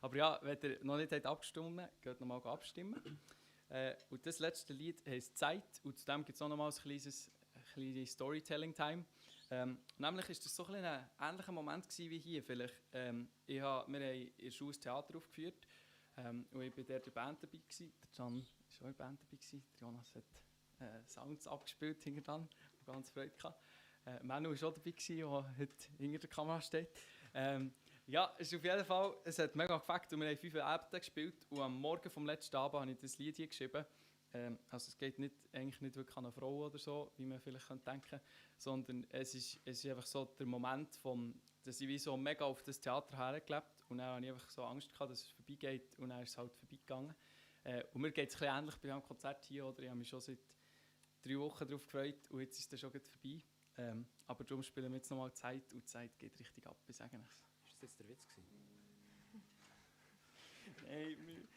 Aber ja, wenn ihr noch nicht habt abgestimmt habt, geht nochmal abstimmen. Und das letzte Lied heisst «Zeit». Und zudem gibt es auch nochmal ein kleine Storytelling-Time. Nämlich war das so ein ähnlicher Moment wie hier. Vielleicht. Wir haben in der Schule ein Theater aufgeführt. Und ich war der Band dabei. Der Can war auch in der Band dabei. Der Jonas hat Sounds abgespielt hinterher. Ich ganz Freude gehabt. Manu war auch dabei, der heute hinter der Kamera steht. Ja, es ist auf jeden Fall, es hat mega gefällt und wir haben 5 Abende gespielt und am Morgen vom letzten Abend habe ich das Lied hier geschrieben. Also es geht eigentlich nicht wirklich an eine Frau oder so, wie man vielleicht denken könnte, sondern es ist einfach so der Moment, dass ich wie so mega auf das Theater hergelebt und dann hatte ich einfach so Angst gehabt, dass es vorbeigeht und dann ist es halt vorbeigegangen. Und mir geht es ein bisschen ähnlich bei einem Konzert hier, oder? Ich habe mich schon seit 3 Wochen darauf gefreut und jetzt ist es schon vorbei. Aber darum spielen wir jetzt nochmal Zeit und die Zeit geht richtig ab, ich sage es. Ist das jetzt der Witz gewesen? Nein,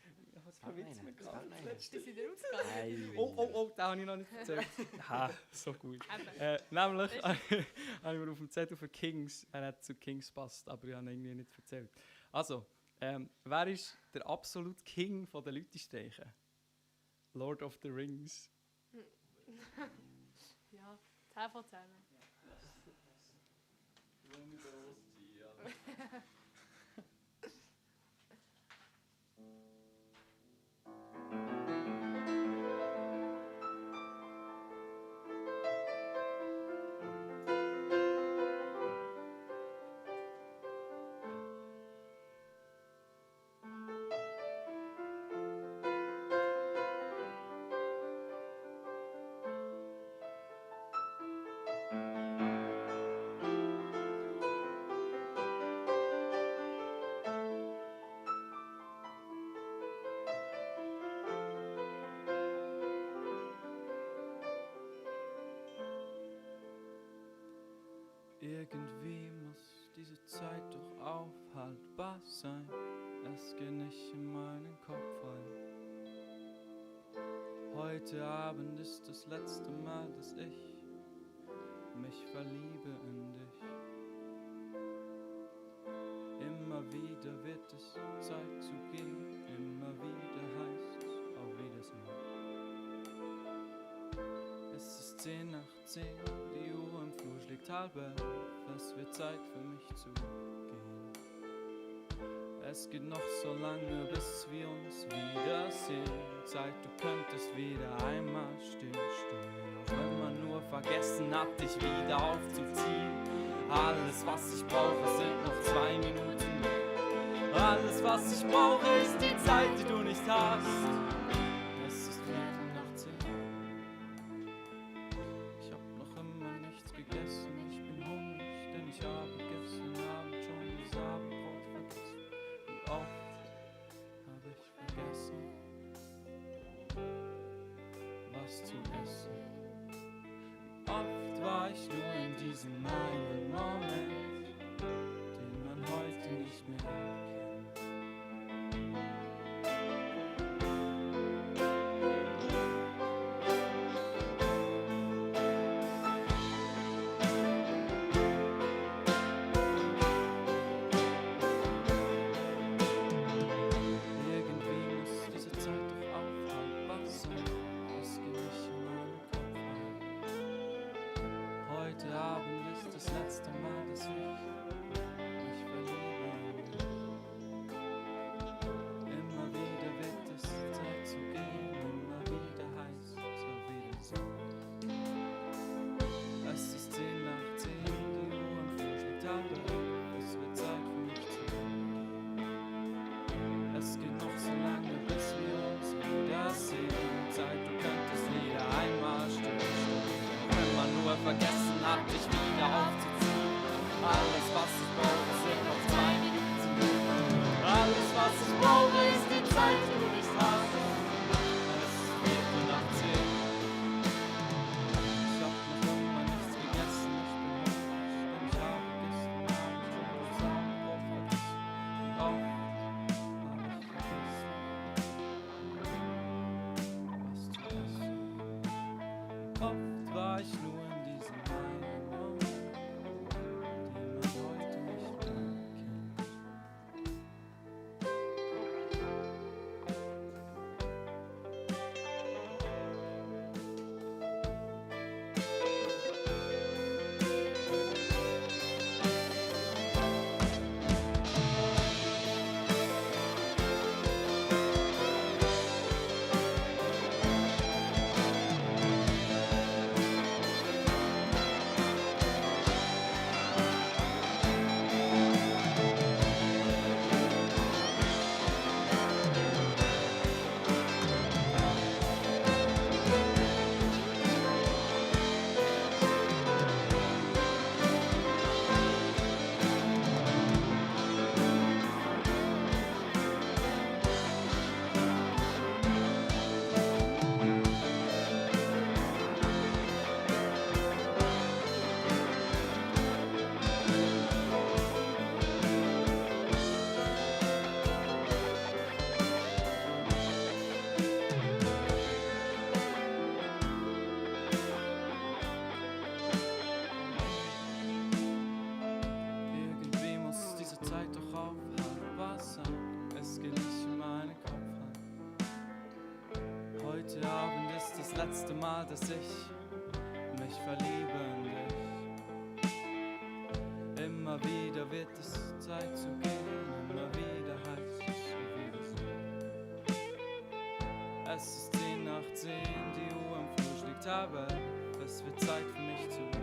was für Witz wir gehabt? Ist das in der Ausgabe? Oh, den habe ich noch nicht erzählt. Ha, so gut. Nämlich habe ich mir auf dem Zettel für Kings, er hat zu Kings passt, aber ich habe ihn irgendwie nicht erzählt. Also, wer ist der absolute King der Lütisteichen? Lord of the Rings. Ja, 10 von 10. Irgendwie muss diese Zeit doch aufhaltbar sein. Es geht nicht in meinen Kopf rein. Heute Abend ist das letzte Mal, dass ich mich verliebe in dich. Immer wieder wird es Zeit zu gehen. Immer wieder heißt es auf Wiedersehen. Es ist 10 nach 10, die Uhr im Flur schlägt 10:30. Es wird Zeit für mich zu gehen. Es geht noch so lange, bis wir uns wiedersehen. Zeit, du könntest wieder einmal stillstehen. Auch wenn man nur vergessen hat, dich wieder aufzuziehen. Alles, was ich brauche, sind noch 2 Minuten. Alles, was ich brauche, ist die Zeit, die du nicht hast. Es ist 4 nach 10. Ich hab noch immer nichts gegessen. Ich bin hungrig, denn ich habe gestern Abend schon das Abendbrot vergessen. Wie oft habe ich vergessen, was zu essen. Wie oft war ich nur in diesem einen Moment, den man heute nicht mehr kennt. Irgendwie muss diese Zeit doch aufhaltbar sein. Es geht nicht in meinen Kopf rein. Heute Abend ist das letzte Mal, dass ich mich verliebe in dich. Immer wieder wird es Zeit zu gehen. Immer wieder heißt es auf Wiedersehen. Es ist 10 nach 10, die Uhr im Flur schlägt 10:30. Es wird Zeit für mich zu gehen. Es geht noch so lange, bis wir uns wiedersehen. Zeit, du könntest wieder einmal stillstehen. Wenn man nur vergessen hat, dich wieder aufzuziehen. Alles, was ich brauche, sind noch 2 Minuten. Alles, was ich brauche, ist die Zeit, die du nicht hast. Es ist 4 nach 10. Ich hab noch immer nichts gegessen. Ich bin hungrig, denn ich habe gestern Abend schon das Abendbrot vergessen. Wie oft habe ich vergessen, Oft war ich nur in diesem einen Moment, den man heute nicht mehr kennt. Irgendwie muss diese Zeit doch aufhaltbar sein. Es geht nicht in meinen Kopf rein. Heute Abend ist das letzte Mal, dass ich mich verliebe in dich. Immer wieder wird es Zeit zu gehen. Immer wieder heißt es wieder so. Es ist 10 nach 10, die Uhr am Flur schlägt aber es wird Zeit für mich zu gehen.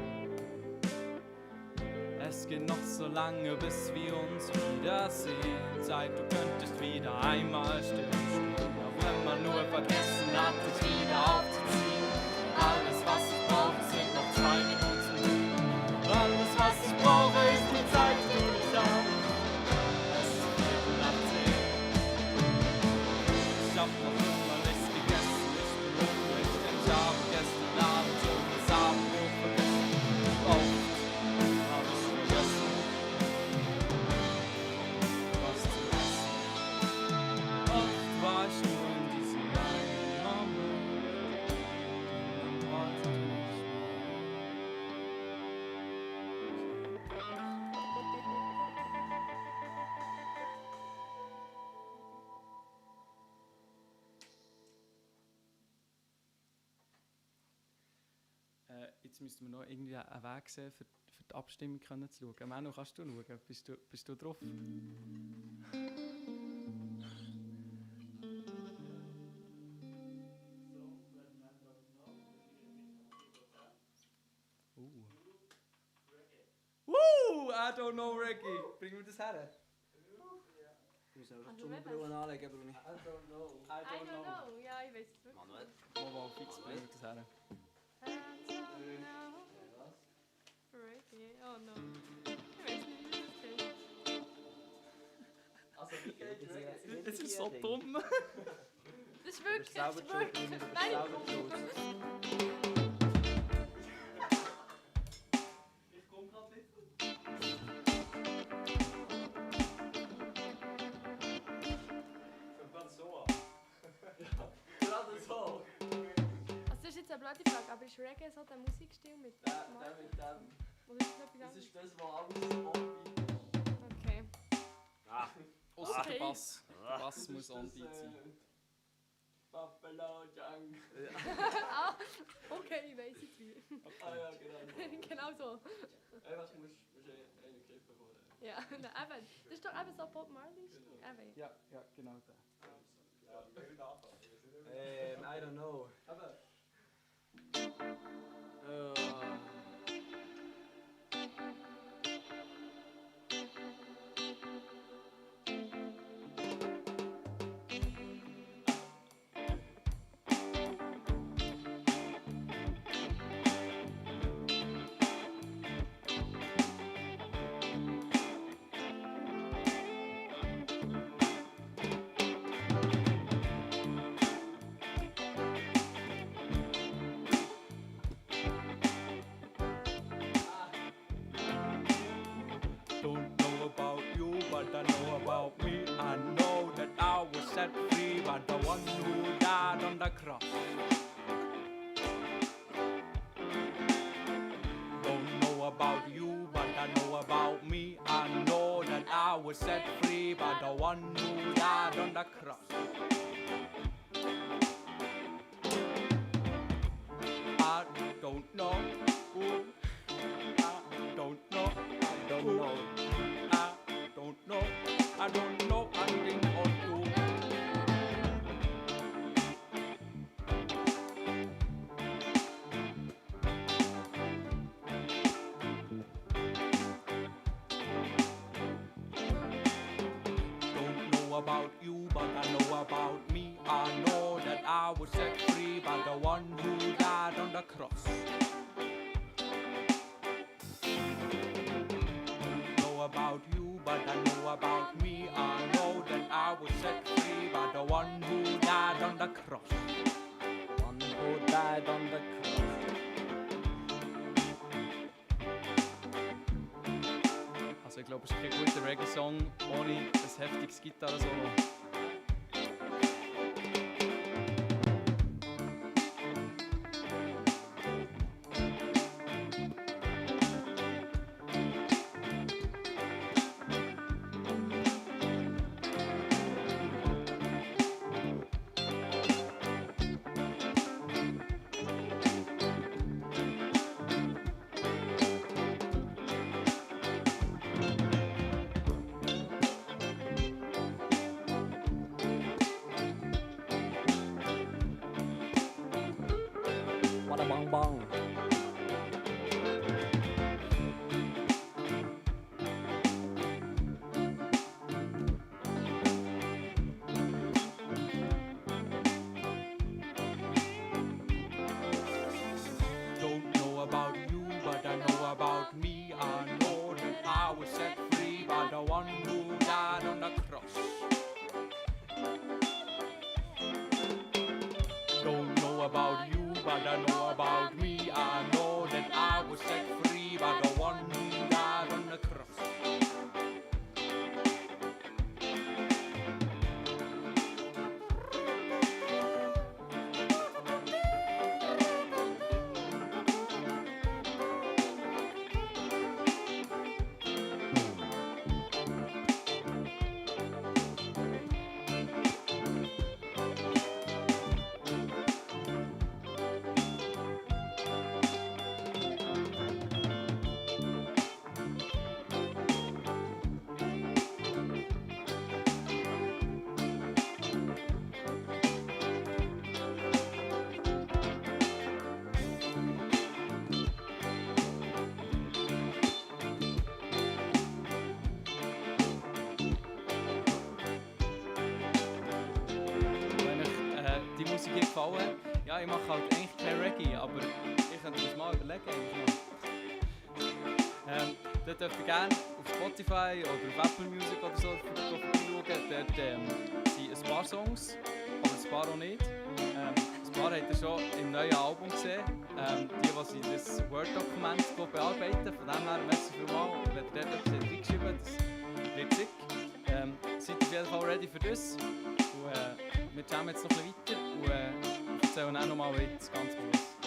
Es geht noch so lange, bis wir uns wiedersehen. Zeit, du könntest wieder einmal stillstehen. Auch wenn man nur vergessen hat, dich wieder aufzuziehen. Alles, was ich brauche, sind noch 2 Minuten. Alles, was ich brauche, ist die Zeit, die ich habe. Es ist 4 nach 10. Ich hab noch immer nichts gegessen. Ich bin hungrig, denn ich habe gestern Abend schon das Abendbrot vergessen. Oft hab ich vergessen, was zu essen. Oft war ich nur in diesem einen Moment, den man heute nicht mehr. Jetzt müssten wir noch irgendwie einen Weg sehen, für die Abstimmung können zu schauen. Manu, kannst du schauen? Bist du drauf? I don't know Reggae. Bringen wir das her? Du musst auch Also schon wenn Brille anlegen, Bruni. I don't know. I don't know. Ja, ich weiß es wirklich. Manuel. Mal fix bringen wir das her. Reggae. Oh no. Ich weiß nicht, wie das geht. Also, wie geht Reggae? Es ist so dumm. Das ist wirklich, selber das ist wirklich. schuld, du bist Nein, selber schuld. Ich komme gerade nicht. Fängt so an. Gerade so. also das ist jetzt eine blöde Frage, aber ist Reggae so der Musikstil mit Der mit dem. Oder ist das etwas Das anderes? ist das, was alles Offbeat ist. Okay. Ausser Okay. der Bass. Der Bass Das muss ist on das, beat sein. Buffalo Junk. Ah, okay, ich weiß jetzt wie. Ah ja, genau. Genau so. Einfach musst du einen Griffen holen. Ja, nein, eben. Das ist doch eben so Bob Marley-Stil. Eben. Ja, genau der. I don't know. Aber Don't know about you, but I know about me. I know that I was set free by the one who died on the cross. was set free by the one who died on the cross. I don't know. Ooh, I don't know. I don't Ooh, know. I don't know. I don't know a thing or two. Don't know about you, but I know about me. I know that I was set free by the one who died on the cross. Don't know about you, but I know about me. I know that I was set free by the one who died on the cross. One who died on the cross. Also ich glaube, es ist kein guter Reggae-Song ohne ein heftiges Gitarre-Solo. Wada bang bang. Don't know about you, but I know about me. I know that I was set free by the one who died on the cross. Don't know about you, but I know about me. I know that I was set free by the one who died on the cross. Wenn euch die Musik hier gefallen, ja, ich mache halt eigentlich kein Reggae, aber ich könnte mir das mal überlegen. Eigentlich noch. Dort dürft ihr gerne auf Spotify oder auf Apple Music oder so vorbeischauen. Dort sind ein paar Songs, aber ein paar auch nicht. Ein paar habt ihr schon im neuen Album gesehen. Die das Word-Dokument bearbeiten. Von dem her, merci vielmals, wenn ihr dort etwas reingeschrieben habt. Das wird sick. Seid auf jeden Fall ready für das. Und, wir jammen jetzt noch ein bisschen weiter und erzählen auch noch mal das ganz Schluss.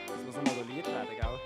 Das muss noch moduliert werden, gell?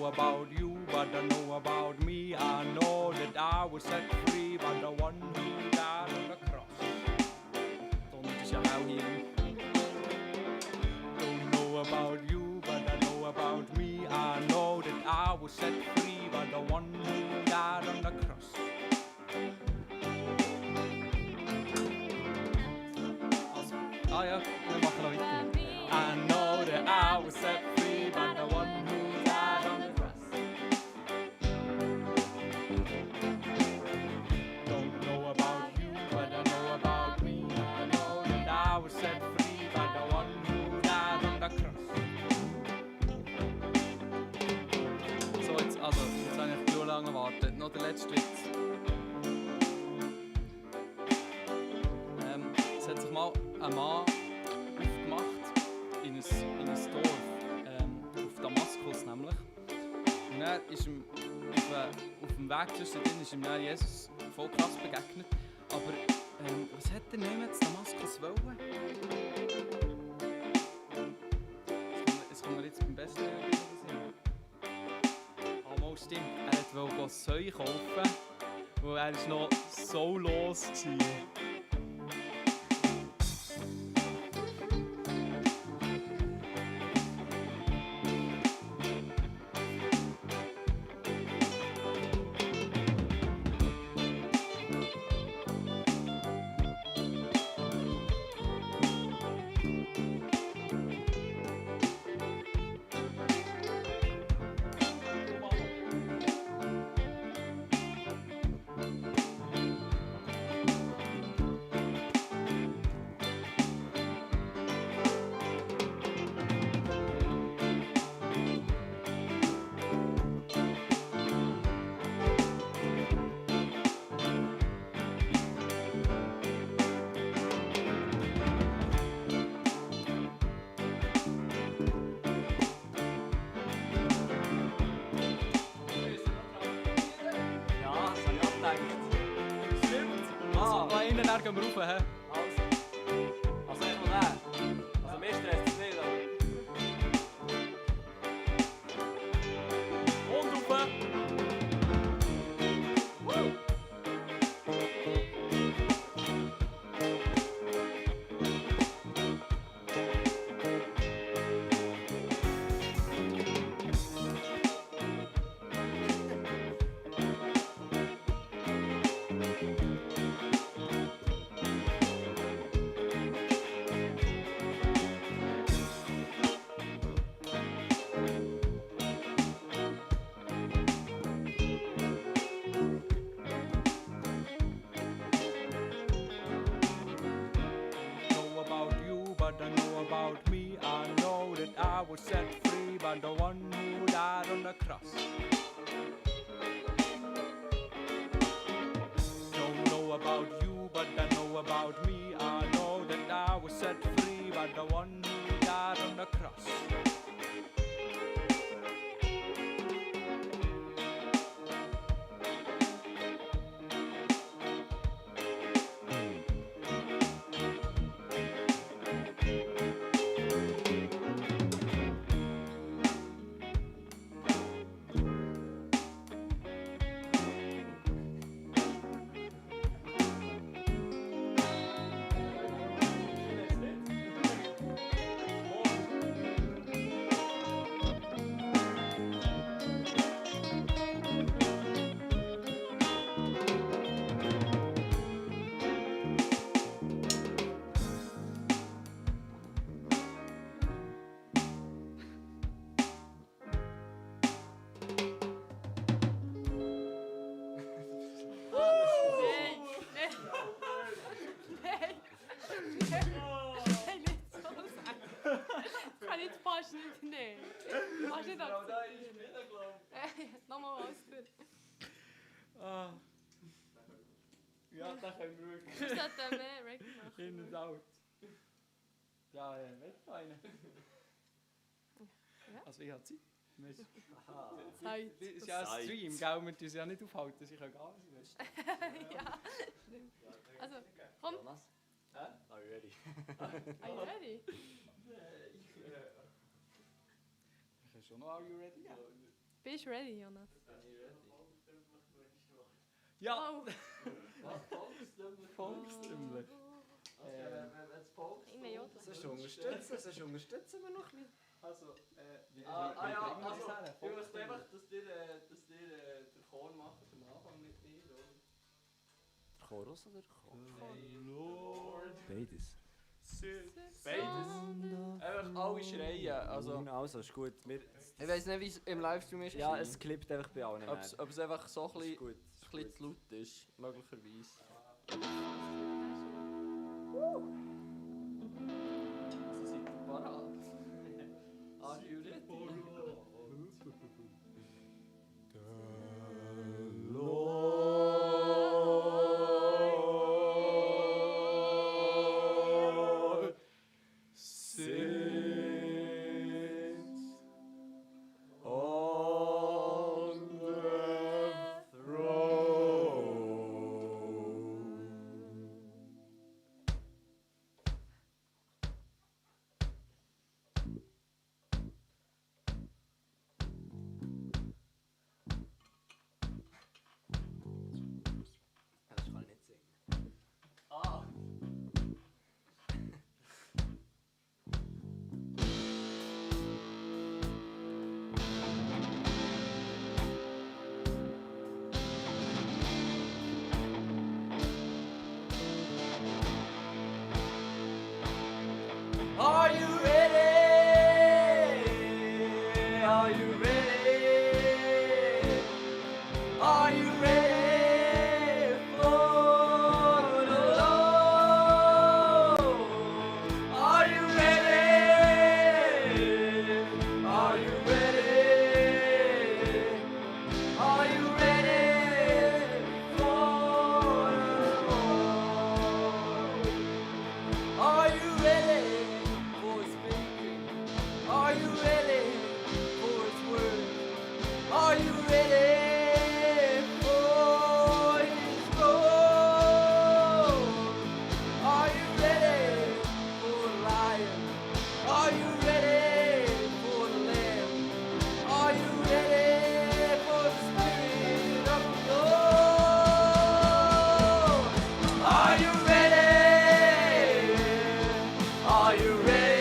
about you, but I know about me. I know that I was set free by the one who died on the cross. Donner ist ja auch hier. Don't know about you, but I know about me. I know that I was set free by the one who died on the cross. Ah ja, wir machen noch weiter. I know that I was set free by the one who died on the cross. Don't know about you, but I know about me. I know that I was set free by the one who died on the cross. So, jetzt habe ich zu lange gewartet. Noch der letzte Witz. Es hat sich mal ein Mann aufgemacht in ein Dorf, auf Damaskus nämlich. Und er ist ihm auf dem Weg zwischendrin ist ihm dann Jesus voll krass begegnet. Aber was hat er nicht mehr zu Damaskus wollen? Es kommt mir jetzt beim besten Sinn. Ah, mal stimmt, er wollte Säue kaufen, weil er ist noch so los war. Dann gehen wir rauf, hä? Also ich mal den. Also mir stresst es nicht, aber... Und rauf! But I know about me, I know that I was set free by the one who died on the cross. Don't know about you, but I know about me, I know that I was set free by the one who died on the cross. Kann jetzt fast nicht nehmen. Fast nicht ab. Nochmal ausführen. Ah. Ja, da können wir wirklich. Ich sollte mehr Rec machen. In und out. Ja, willst du einen? Ja. Also ich habe Zeit. Zeit. Das ist ja ein Stream, gell? Wir müssen uns ja nicht aufhalten, sie können gehen, wenn sie wollen. Ja, stimmt. Also, komm. Jonas? Are you ready? Are you ready? Ich kann schon noch Are you ready? Ja. Bist du ready, Jonas? Ja! Oh. Volkstümlich. Irgendwie jodeln. Sonst unterstützen wir noch ein bisschen. Also, wie ja, bringen wir also, das her? ich möchte einfach, dass ihr den Chor macht am Anfang mit mir, oder? Chorus oder Chor? Lord. Beides. Beides. Einfach alle schreien. Also, ist gut. Ich weiß nicht, wie es im Livestream ist. Ja, es klippt einfach bei allen. Ob es einfach so ein ist bisschen, gut. zu laut ist, möglicherweise. Sie sind parat. Are you ready? Das kann ich nicht singen. Ah. Are you ready? Are you ready? Are you ready for the Lord? Are you ready? Are you ready? Are you ready for the Lord? Are you ready for His speaking? Are you ready for His word? Are you ready for His glory? Are you ready for the lion? Are you ready for the lamb? Are you ready for the Spirit of the Lord? Are you ready? Are you ready?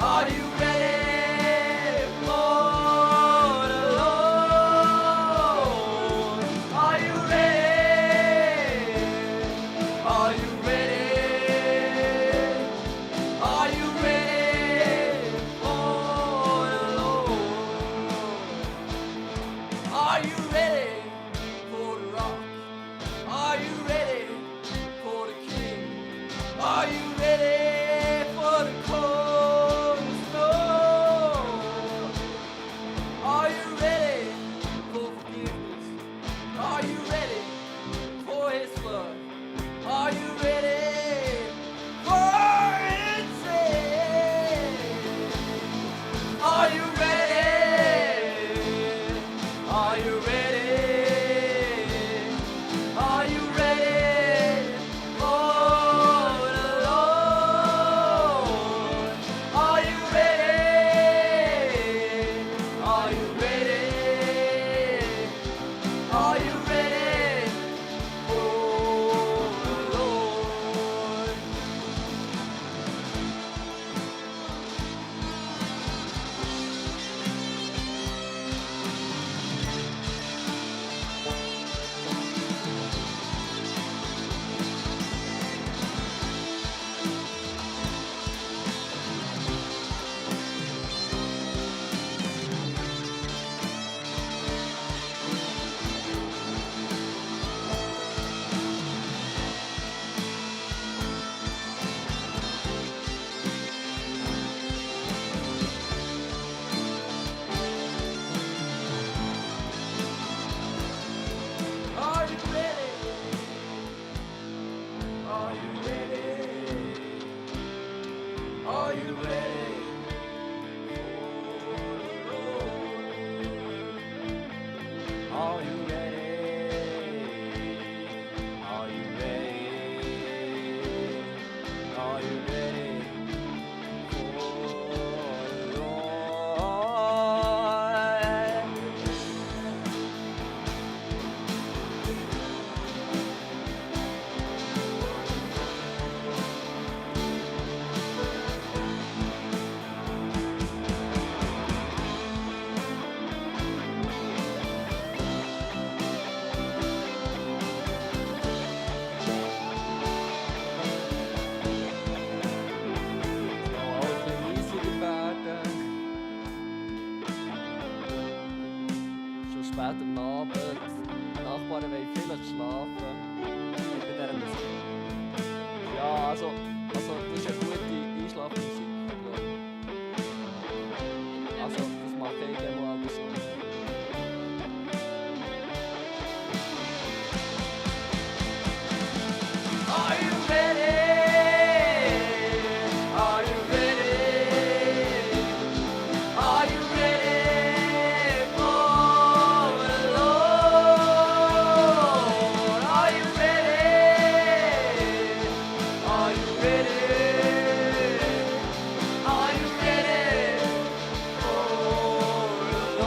Are you ready for the Lord? Are you ready? Are you ready? Are you ready for the Lord? Are you ready for the rock? Are you ready for the king? Are you ready for the cold snow? Are you ready for forgiveness? Are you ready for His blood? Are you ready for incense? Are you ready? Are you ready? Are you ready for the Lord? Are you ready? Are you ready? Are you ready for the Lord? vielleicht schlafen. Mit dieser Musik. Ja, also das ist eine gute Einschlafmusik. glaub ich. Also, das mache ich dann mal so. Are you ready? Are you ready? Are you ready for the Lord? Are you ready? Are you ready? Are you ready for the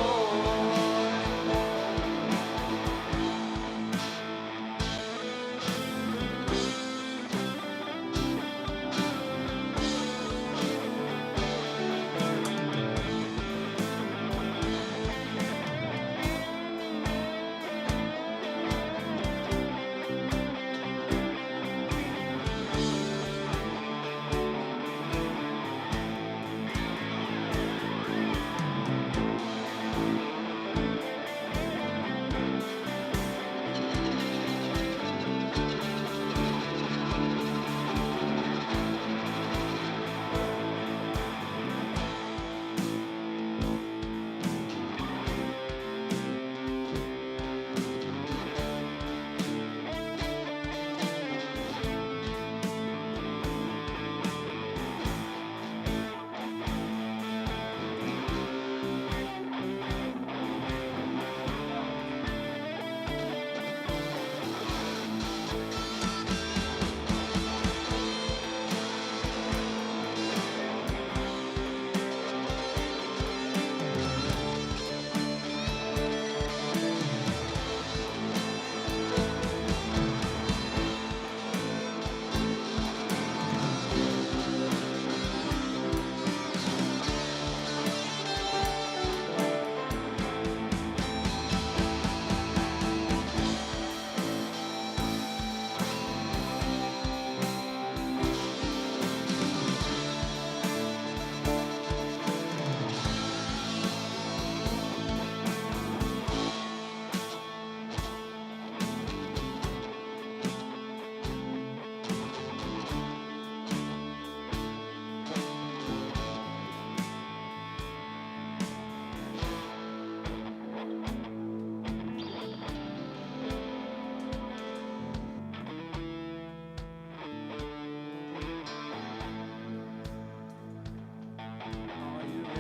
Are you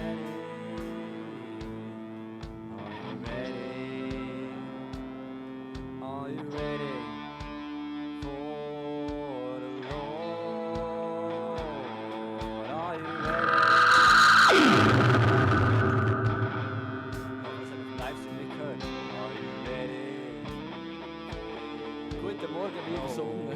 ready? Are you ready? Are you ready for the Lord? Are you ready? Was habe ich im Livestream nicht gehört? Are you ready? Guten Morgen, liebe Sonne.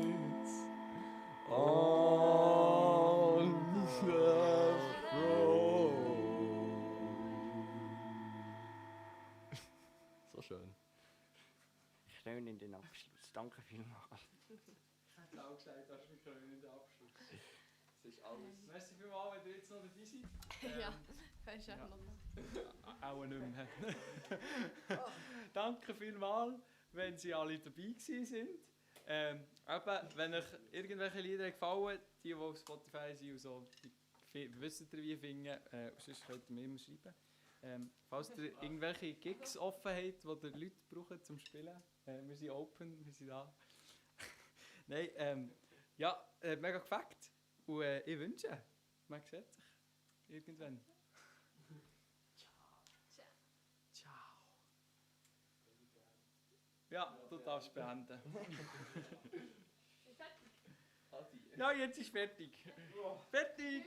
Lord sits on the throne. So schön. Schön in den Abschluss. Danke vielmals. Ich habe auch gesagt, das ist ein krönender Abschluss. Das ist alles. Merci vielmals, wenn ihr jetzt noch dabei seid. Ja, kannst du ja. auch noch. Auch nicht mehr. Danke vielmals, wenn Sie alle dabei gewesen sind. Eben, wenn euch irgendwelche Lieder gefallen, die auf Spotify sind und so, die wisst ihr wie finden, sonst könnt ihr mir immer schreiben. Falls ihr irgendwelche Gigs offen habt, die ihr Leute brauchen zum Spielen, wir sind open, wir sind da. Nein, ja, mega gefällt. Und ich wünsche, man sieht sich irgendwann. Ciao. Ja, du darfst beenden. Ja, jetzt ist fertig. Fertig!